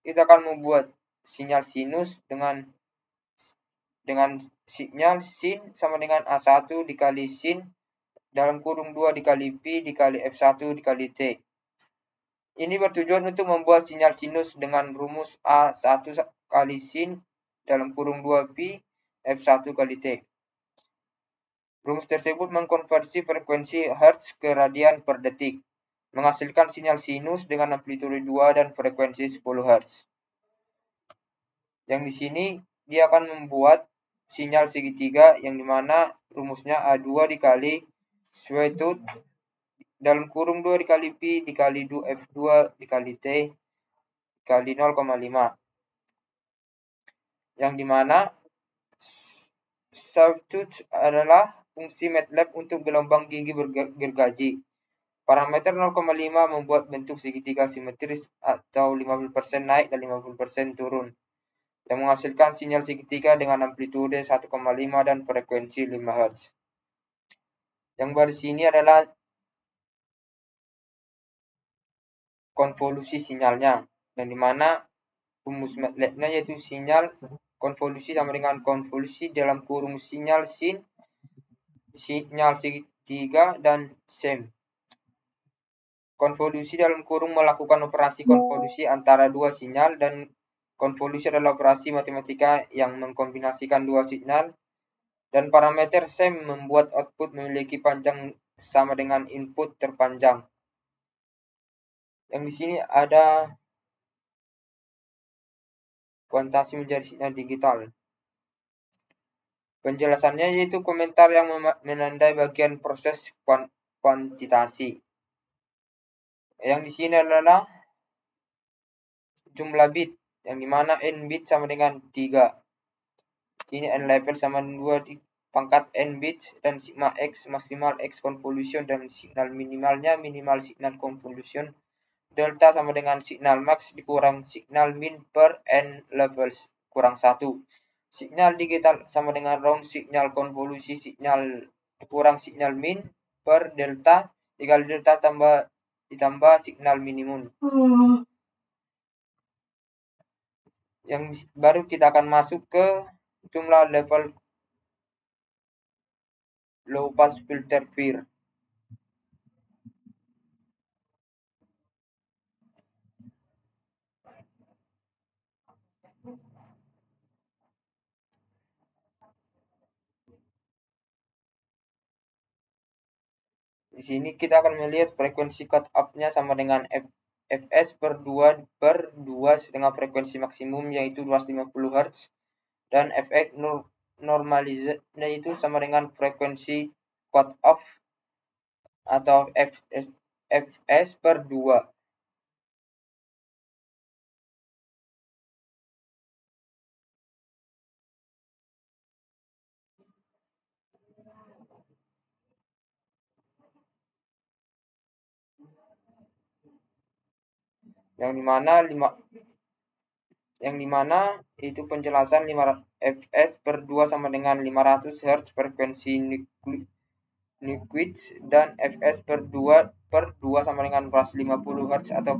kita akan membuat sinyal sinus dengan sinyal sin sama dengan A1 dikali sin dalam kurung 2 dikali pi dikali F1 dikali T. Ini bertujuan untuk membuat sinyal sinus dengan rumus A1 kali sin dalam kurung 2 pi F1 kali T. Rumus tersebut mengkonversi frekuensi Hertz ke radian per detik, menghasilkan sinyal sinus dengan amplitudo 2 dan frekuensi 10 Hz. Yang di sini dia akan membuat sinyal segitiga yang dimana rumusnya A2 dikali square root dalam kurung 2 dikali pi dikali 2F2 dikali T dikali 0,5. Yang dimana sawtooth adalah fungsi MATLAB untuk gelombang tinggi gergaji. Parameter 0,5 membuat bentuk segitiga simetris atau 50% naik dan 50% turun, yang menghasilkan sinyal segitiga dengan amplitude 1,5 dan frekuensi 5 Hz. Yang baru sini adalah konvolusi sinyalnya, yang dimana rumus MATLAB-nya yaitu sinyal konvolusi sama dengan konvolusi dalam kurung sinyal sin, sinyal segitiga, dan sem. Konvolusi dalam kurung melakukan operasi konvolusi antara dua sinyal, dan konvolusi adalah operasi matematika yang mengkombinasikan dua sinyal, dan parameter sem membuat output memiliki panjang sama dengan input terpanjang. Yang di sini ada kuantasi menjadi sinyal digital. Penjelasannya yaitu komentar yang menandai bagian proses kuantitasi. Yang di sini adalah jumlah bit, yang dimana n bit sama dengan 3. Sini n level sama dengan 2 di pangkat n bits, dan sigma x maksimal x convolution, dan signal minimalnya minimal signal convolution delta sama dengan signal max dikurang signal min per n levels kurang 1. Signal digital sama dengan round signal konvolusi signal kurang signal min per delta dikali delta ditambah signal minimum. Yang baru kita akan masuk ke jumlah level low pass filter FIR. Di sini kita akan melihat frekuensi cut off-nya sama dengan Fs per 2 setengah frekuensi maksimum yaitu 250 Hz, dan Fx normalized-nya itu sama dengan frekuensi cut off atau Fs per 2. Yang dimana itu penjelasan Fs per 2 sama dengan 500 Hz frekuensi Newquist, dan Fs per 2 sama dengan 250 Hz atau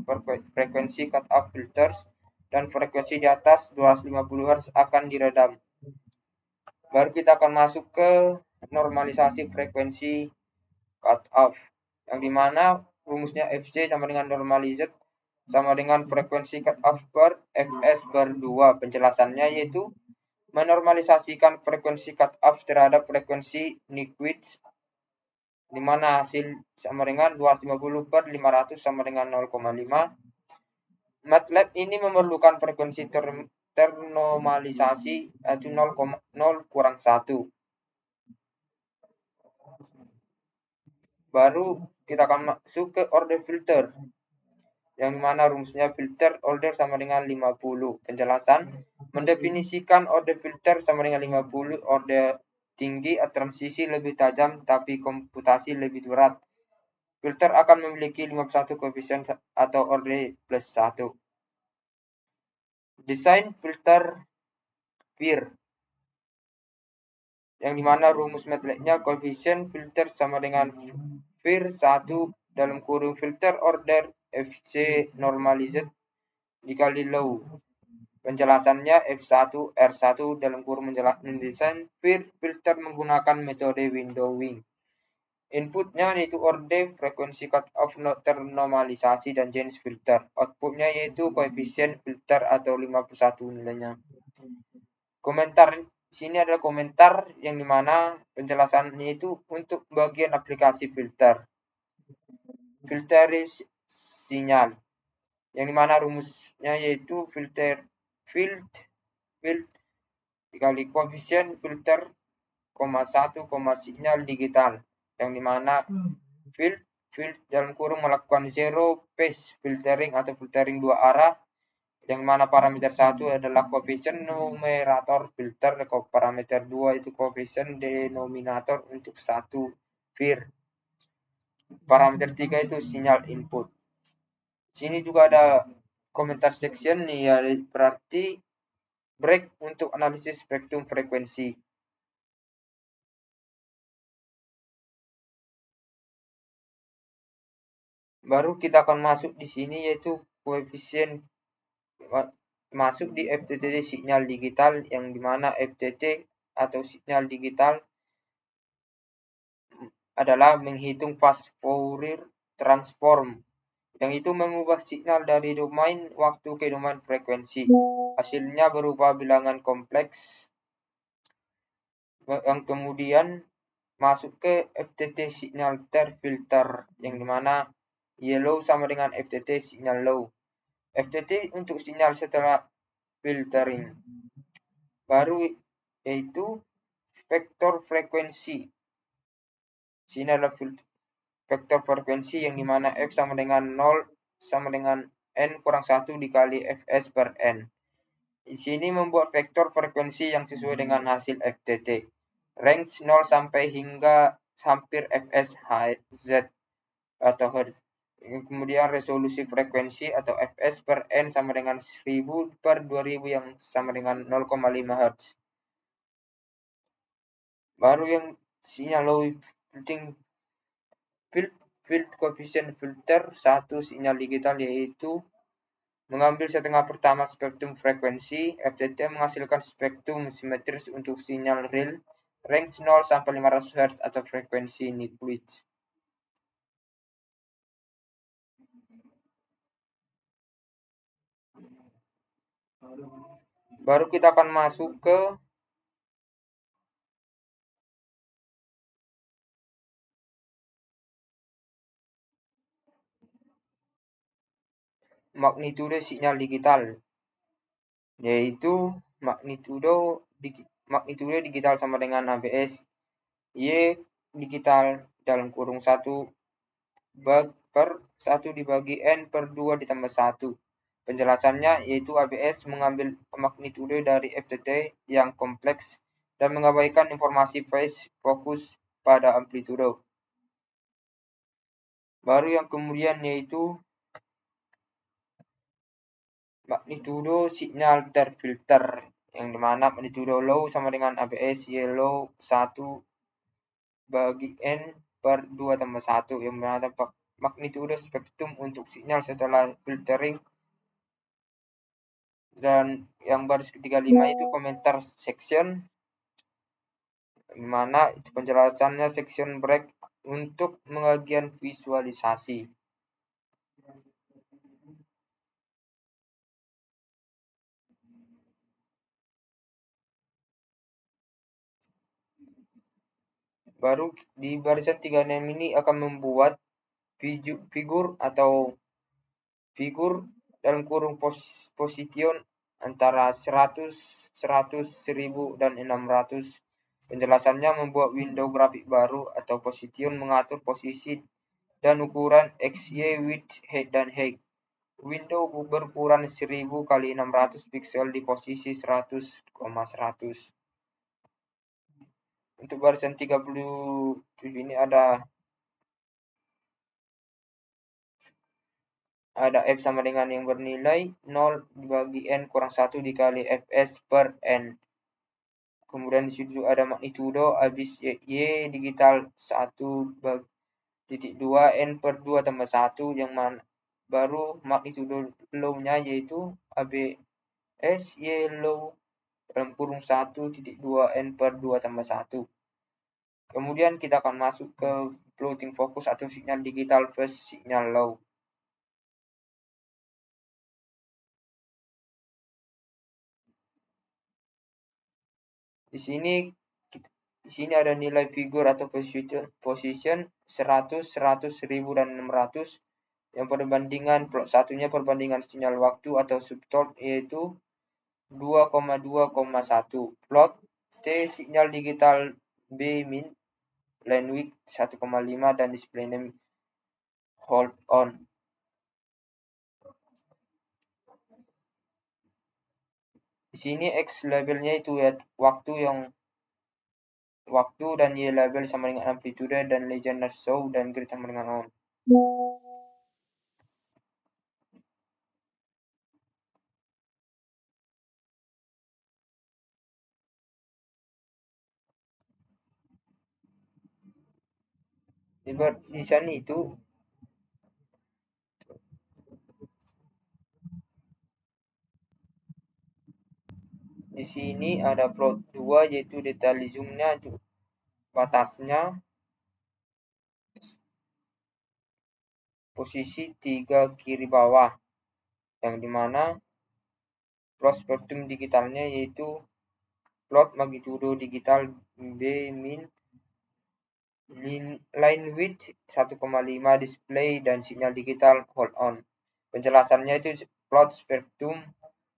frekuensi cut off filters, dan frekuensi di atas 250 Hz akan diredam. Baru kita akan masuk ke normalisasi frekuensi cut off, yang dimana rumusnya Fc sama dengan normalized sama dengan frekuensi cut off per Fs per 2. Penjelasannya yaitu menormalisasikan frekuensi cut off terhadap frekuensi Newquist, di mana hasil sama dengan 250 per 500 sama dengan 0,5. MATLAB ini memerlukan frekuensi ternormalisasi yaitu 0,0 kurang 1. Baru kita akan masuk ke order filter, yang mana rumusnya filter order sama dengan 50. Penjelasan mendefinisikan order filter sama dengan 50, order tinggi transisi lebih tajam tapi komputasi lebih berat. Filter akan memiliki 51 koefisien atau order plus 1. Desain filter FIR, yang dimana rumus MATLAB-nya koefisien filter sama dengan FIR 1 dalam kurung filter order Fc normalized dikali low. Penjelasannya F1 R1 dalam kurung mendesain FIR filter menggunakan metode windowing. Inputnya yaitu order, frekuensi cut off ternormalisasi, dan jenis filter. Outputnya yaitu koefisien filter atau 51 nilainya. Komentar sini adalah komentar yang dimana penjelasannya itu untuk bagian aplikasi filter. Filter sinyal, yang dimana rumusnya yaitu filter dikali koefisien filter, 1, sinyal digital, yang dimana field dalam kurung melakukan zero phase filtering atau filtering 2 arah, yang mana parameter 1 adalah koefisien numerator filter, parameter 2 itu koefisien denominator untuk 1 FIR. Parameter 3 itu sinyal input. Sini juga ada komentar section nih, ya berarti break untuk analisis spektrum frekuensi. Baru kita akan masuk di sini yaitu koefisien masuk di FTTT sinyal digital, yang dimana FTT atau sinyal digital adalah menghitung fast Fourier transform, yang itu mengubah sinyal dari domain waktu ke domain frekuensi. Hasilnya berupa bilangan kompleks yang kemudian masuk ke FTT sinyal terfilter, yang dimana yellow sama dengan FTT sinyal low. FTT untuk sinyal setelah filtering. Baru yaitu vektor frekuensi. Sini adalah vektor frekuensi yang dimana F sama dengan 0 sama dengan N kurang 1 dikali Fs per N. Di sini membuat vektor frekuensi yang sesuai dengan hasil FTT. Range 0 sampai hingga hampir Fs Hz atau Hertz. Kemudian resolusi frekuensi atau Fs per N sama dengan 1000 per 2000 yang sama dengan 0,5 Hz. Baru yang sinyal low filtering field coefficient filter satu sinyal digital, yaitu mengambil setengah pertama spektrum frekuensi. FTT menghasilkan spektrum simetris untuk sinyal real range 0 sampai 500 Hz atau frekuensi nucleus. Baru kita akan masuk ke magnitudo sinyal digital, yaitu magnitudo digital sama dengan ABS Y digital dalam kurung 1 per 1 dibagi N per 2 ditambah 1. Penjelasannya yaitu ABS mengambil magnitudo dari FTT yang kompleks dan mengabaikan informasi phase fokus pada amplitudo. Baru yang kemudian yaitu magnitudo sinyal terfilter, yang dimana magnitudo low sama dengan ABS Y low 1 bagi N per 2 tambah 1, yang dimana magnitudo spektrum untuk sinyal setelah filtering. Dan yang baris ketiga 5 itu komentar section, dimana itu penjelasannya section break untuk pengajian visualisasi. Baru di barisan 36 ini akan membuat figur atau figur dalam kurung position antara 100, 100, 1000, dan 600. Penjelasannya membuat window grafik baru atau position mengatur posisi dan ukuran XY, width, height, dan height. Window berukuran 1000 kali 600 pixel di posisi 100,100. Untuk barisan 37 ini ada F sama dengan yang bernilai 0 dibagi N kurang 1 dikali Fs per N. Kemudian di situ ada magnitudo habis Y digital 1/2 N per 2 tambah 1, yang mana baru magnitudo low-nya yaitu ABS Y low dalam kurung 1/2 N per 2 tambah 1. Kemudian kita akan masuk ke floating focus atau sinyal digital versus sinyal low. Di sini ada nilai figur atau position 100, 100, 1000, dan 600. Yang perbandingan plot satunya perbandingan sinyal waktu atau subplot yaitu 2,2,1. Plot T sinyal digital B min line width 1,5 dan display name hold on. Di sini X labelnya itu ya waktu dan Y label sama dengan amplitude dan legend show dan grid sama dengan on. Di sana itu Di sini ada plot 2 yaitu detail zoom-nya, batasnya, posisi 3 kiri bawah, yang dimana plot spektrum digitalnya yaitu plot magnitudo digital B min line width 1,5 display dan sinyal digital hold on. Penjelasannya itu plot spektrum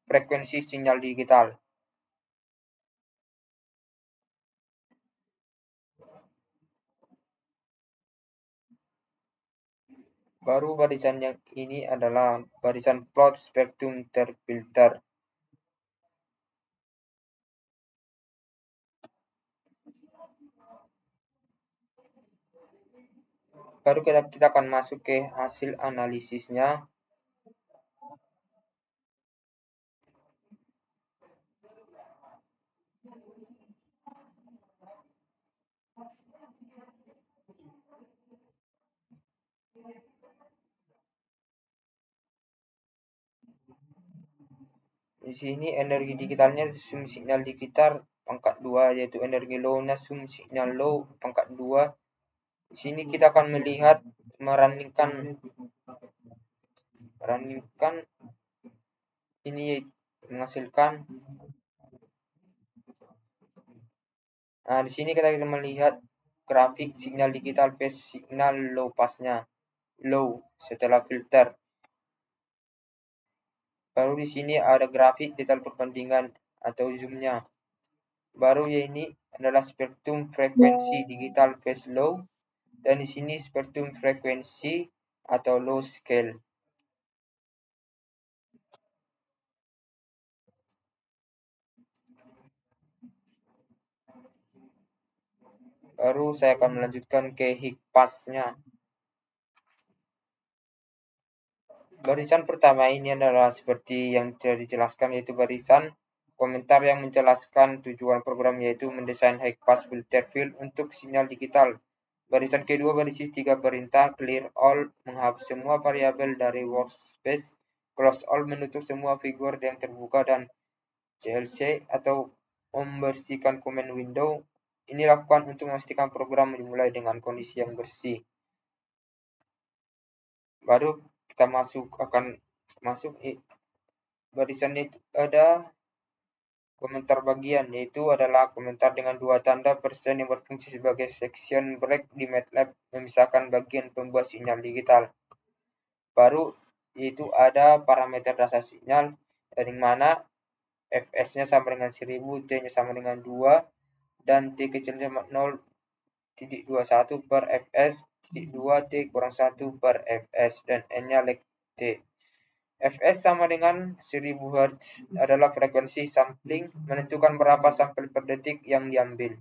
frekuensi sinyal digital. Baru barisan yang ini adalah barisan plot spektrum terfilter. Baru kita akan masuk ke hasil analisisnya. Di sini energi digitalnya zoom sinyal digital pangkat 2 yaitu energi low-nya zoom sinyal low pangkat 2. Di sini kita akan melihat meruningkan ini menghasilkan. Nah, di sini kita melihat grafik sinyal digital phase signal low passnya, low setelah filter. Baru di sini ada grafik detail perbandingan atau zoom-nya. Baru ya ini adalah spektrum frekuensi digital phase low dan di sini spektrum frekuensi atau low scale. Baru saya akan melanjutkan ke high-pass-nya. Barisan pertama ini adalah seperti yang telah dijelaskan yaitu barisan komentar yang menjelaskan tujuan program yaitu mendesain high-pass filter field untuk sinyal digital. Barisan kedua berisi 3 perintah clear all menghapus semua variabel dari workspace, close all menutup semua figur yang terbuka dan CLC atau membersihkan command window. Ini lakukan untuk memastikan program dimulai dengan kondisi yang bersih. Baru kita akan masuk barisannya itu ada komentar bagian yaitu adalah komentar dengan 2 tanda persen yang berfungsi sebagai section break di MATLAB memisahkan bagian pembuat sinyal digital. Baru yaitu ada parameter dasar sinyal dari mana Fs-nya sama dengan 1000, T-nya sama dengan 2 dan T kecilnya 0.21 per Fs, 2 T kurang 1 per Fs dan N-nya leg T. Fs sama dengan 1000 Hz adalah frekuensi sampling menentukan berapa sampel per detik yang diambil.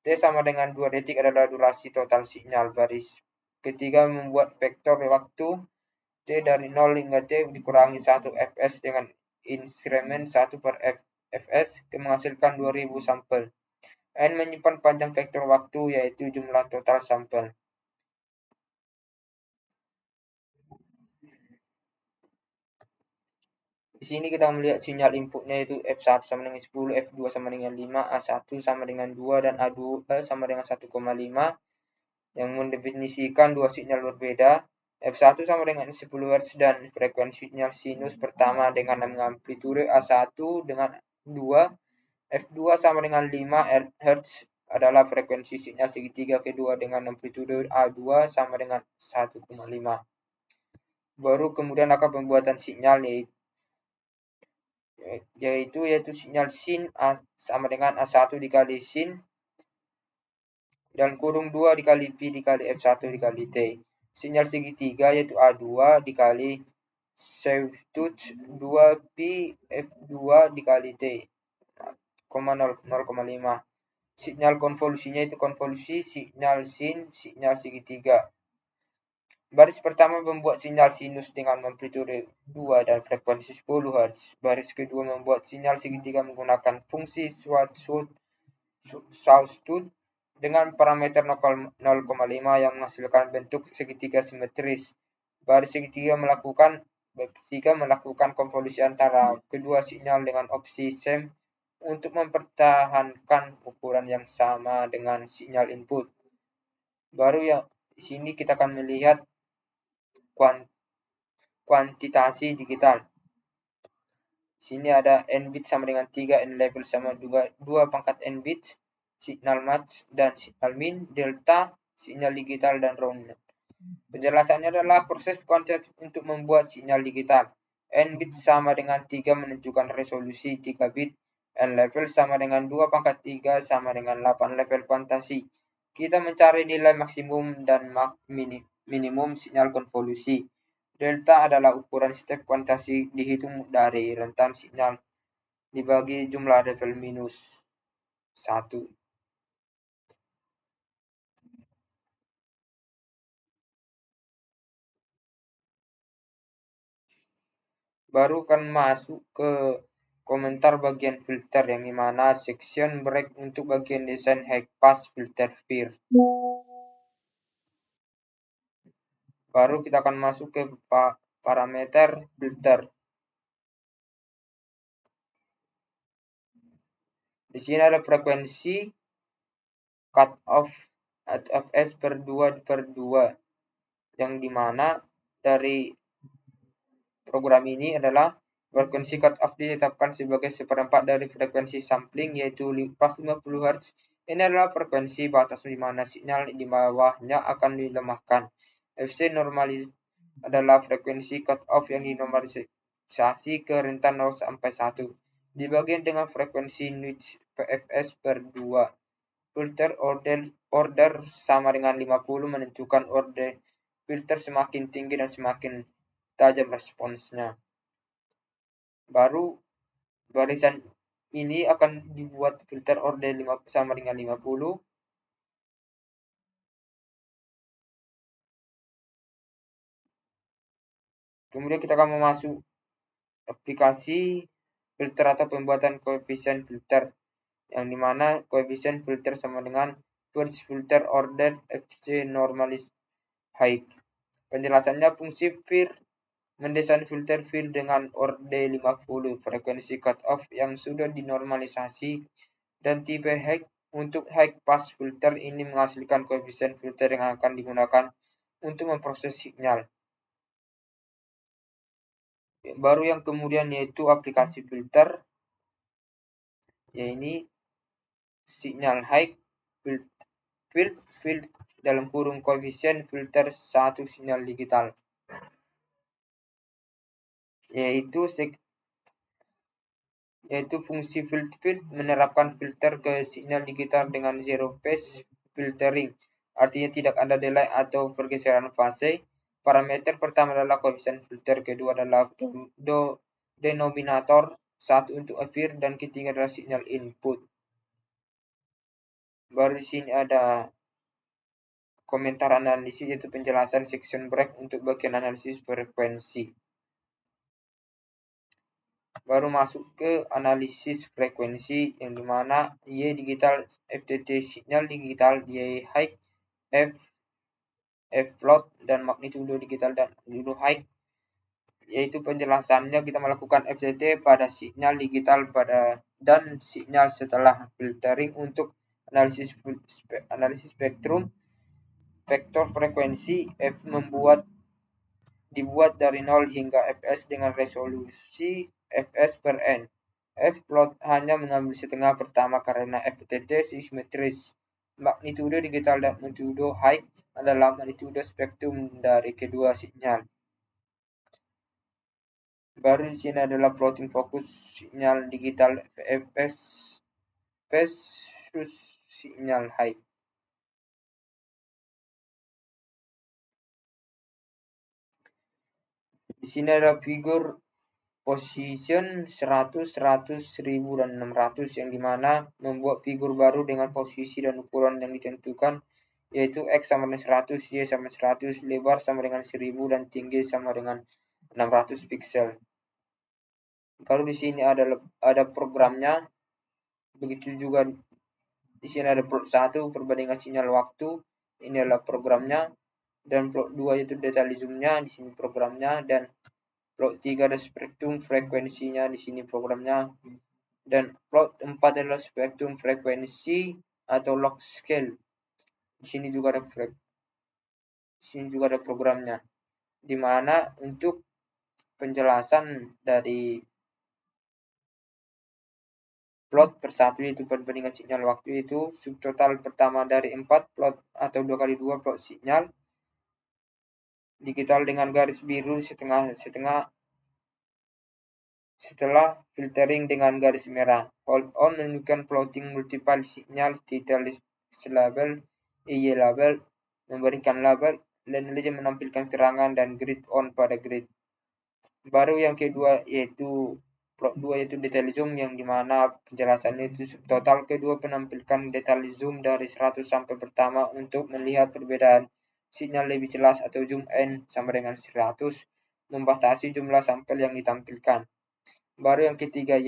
T sama dengan 2 detik adalah durasi total sinyal. Baris ketiga membuat vektor waktu T dari 0 hingga T dikurangi 1 Fs dengan inkremen 1 per Fs menghasilkan 2000 sampel. N menyimpan panjang vektor waktu yaitu jumlah total sampel. Di sini kita melihat sinyal inputnya yaitu F1 sama dengan 10, F2 sama dengan 5, A1 sama dengan 2 dan A2 sama dengan 1,5 yang mendefinisikan dua sinyal berbeda. F1 sama dengan 10 Hz dan frekuensi sinyal sinus pertama dengan amplitude A1 dengan 2. F2 sama dengan 5 Hz adalah frekuensi sinyal segitiga kedua dengan amplitude A2 sama dengan 1,5. Baru kemudian akan pembuatan sinyal yaitu sinyal sin A sama dengan A1 dikali sin dan kurung 2 dikali Pi dikali F1 dikali T. Sinyal segitiga yaitu A2 dikali sawtooth 2 Pi F2 dikali T, 0,5. Sinyal konvolusinya itu konvolusi sinyal sin sinyal segitiga. Baris pertama membuat sinyal sinus dengan amplitude 2 dan frekuensi 10 Hz. Baris kedua membuat sinyal segitiga menggunakan fungsi sawtooth dengan parameter 0,5 yang menghasilkan bentuk segitiga simetris. Baris segitiga melakukan konvolusi antara kedua sinyal dengan opsi same untuk mempertahankan ukuran yang sama dengan sinyal input. Baru ya di sini kita akan melihat kuantitasi digital. Di sini ada n bit sama dengan 3, n level sama juga 2 pangkat n bit, signal max dan signal min, delta, sinyal digital dan rounded. Penjelasannya adalah proses kuantitatif untuk membuat sinyal digital. N bit sama dengan 3 menentukan resolusi 3 bit, n level sama dengan 2 pangkat 3 sama dengan 8 level kuantasi. Kita mencari nilai maksimum dan minimum sinyal konvolusi. Delta adalah ukuran step kuantasi dihitung dari rentan sinyal dibagi jumlah level minus 1. Baru akan masuk ke komentar bagian filter yang dimana section break untuk bagian desain high pass filter FIR. Baru kita akan masuk ke parameter filter. Di sini ada frekuensi cut off fs per 2/2 yang dimana dari program ini adalah frekuensi cut off ditetapkan sebagai seperempat dari frekuensi sampling yaitu pas 50 Hz. Ini adalah frekuensi batas di mana sinyal di bawahnya akan dilemahkan. FC normalis adalah frekuensi cut off yang dinormalisasi ke rentan 0 sampai 1. Dibagi dengan frekuensi notch PFS per 2. Filter order sama dengan 50 menentukan order filter semakin tinggi dan semakin tajam responsnya. Baru barisan ini akan dibuat filter order sama dengan 50. Kemudian kita akan memasuk aplikasi filter atau pembuatan koefisien filter yang dimana koefisien filter sama dengan first filter order FC normalis high. Penjelasannya fungsi FIR mendesain filter FIR dengan order 50 frekuensi cut off yang sudah dinormalisasi dan tipe high. Untuk high pass filter ini menghasilkan koefisien filter yang akan digunakan untuk memproses sinyal. Baru yang kemudian yaitu aplikasi filter, yaitu sinyal high field dalam kurung koefisien filter 1 sinyal digital, yaitu fungsi field menerapkan filter ke sinyal digital dengan zero phase filtering, artinya tidak ada delay atau pergeseran fase. Parameter pertama adalah koefisien filter, kedua adalah denominator, satu untuk FIR dan ketiga adalah sinyal input. Baru di sini ada komentar analisis yaitu penjelasan section break untuk bagian analisis frekuensi. Baru masuk ke analisis frekuensi yang dimana Y digital FTT sinyal digital, Y high F float dan magnitudo digital dan magnitudo high. Yaitu penjelasannya kita melakukan FTT pada sinyal digital dan sinyal setelah filtering untuk analisis spektrum vektor frekuensi F dibuat dari 0 hingga Fs dengan resolusi Fs per n. F plot hanya mengambil setengah pertama karena FTT simetris. Magnitudo digital dan magnitudo high adalah magnitudo spektrum dari kedua sinyal. Baru di sini adalah plotting fokus sinyal digital Fs versus sinyal high. Di sini ada figur position 100, 100, 1000, dan 600 yang dimana membuat figur baru dengan posisi dan ukuran yang ditentukan yaitu X sama dengan 100, Y sama 100, lebar sama dengan 1000 dan tinggi sama dengan 600 pixel. Kalau di sini ada programnya, begitu juga di sini ada plot 1 perbandingan sinyal waktu, ini adalah programnya, dan plot 2 yaitu detailismnya, di sini programnya, dan plot 3 ada spektrum frekuensinya, di sini programnya. Dan plot 4 adalah spektrum frekuensi atau log scale. Di sini juga ada programnya, di mana untuk penjelasan dari plot persatu yaitu perbandingan sinyal waktu itu subtotal pertama dari 4 plot atau 2 kali 2 plot sinyal digital dengan garis biru setelah filtering dengan garis merah. Hold on menunjukkan plotting multiple signal, detail label, EY label, memberikan label, dan legend menampilkan keterangan dan grid on pada grid. Baru yang kedua yaitu plot 2 yaitu detail zoom yang dimana penjelasannya itu total kedua menampilkan detail zoom dari 100 sampai pertama untuk melihat perbedaan sinyal lebih jelas atau zoom in sama dengan 100 membatasi jumlah sampel yang ditampilkan. Baru yang ketiga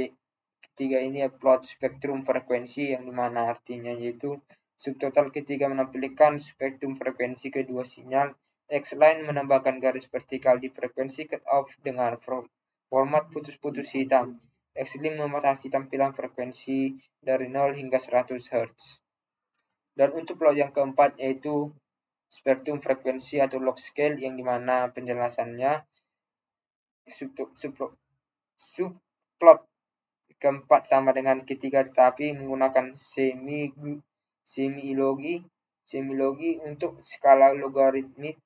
ini plot spektrum frekuensi yang dimana artinya yaitu subtotal ketiga menampilkan spektrum frekuensi kedua sinyal. X-line menambahkan garis vertikal di frekuensi cutoff dengan format putus-putus hitam. X-lim membatasi tampilan frekuensi dari 0 hingga 100 Hz. Dan untuk plot yang keempat yaitu spektrum frekuensi atau log scale yang dimana penjelasannya subplot keempat sama dengan ketiga tetapi menggunakan semi-logi untuk skala logaritmik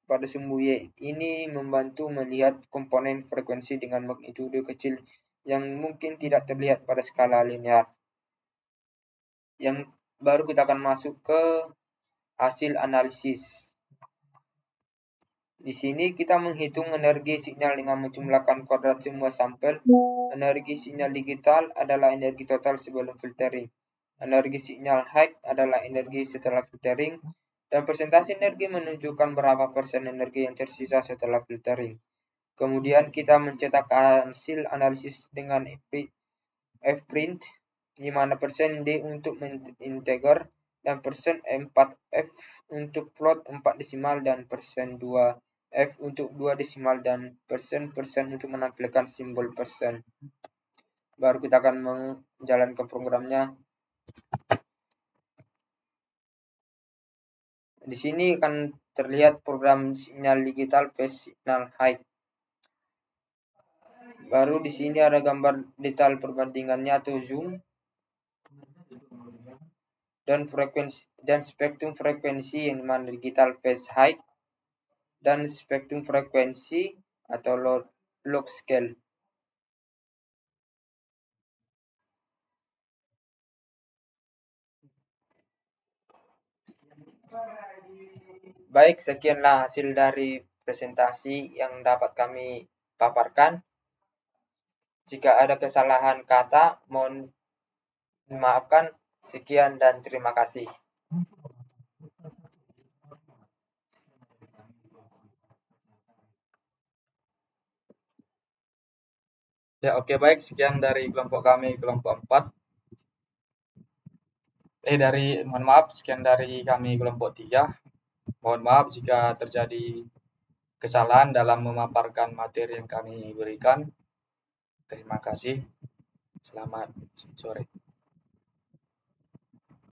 pada sumbu Y. Ini membantu melihat komponen frekuensi dengan magnitudo kecil yang mungkin tidak terlihat pada skala linear. Yang baru kita akan masuk ke hasil analisis. Di sini kita menghitung energi sinyal dengan menjumlahkan kuadrat semua sampel. Energi sinyal digital adalah energi total sebelum filtering. Energi sinyal high adalah energi setelah filtering. Dan persentase energi menunjukkan berapa persen energi yang tersisa setelah filtering. Kemudian kita mencetak hasil analisis dengan fprint, di mana persen D untuk integer dan persen 4F untuk plot 4 desimal dan persen 2F untuk 2 desimal dan persen untuk menampilkan simbol persen. Baru kita akan menjalankan programnya. Di sini akan terlihat program sinyal digital phase signal high. Baru di sini ada gambar detail perbandingannya atau zoom dan frekuensi dan spektrum frekuensi yang dimana digital phase high dan spektrum frekuensi atau log scale. Baik, sekianlah hasil dari presentasi yang dapat kami paparkan. Jika ada kesalahan kata, mohon dimaafkan. Sekian dan terima kasih. Ya, oke, baik. Sekian dari kelompok kami, kelompok 4. Mohon maaf, sekian dari kami kelompok 3. Mohon maaf jika terjadi kesalahan dalam memaparkan materi yang kami berikan. Terima kasih. Selamat sore.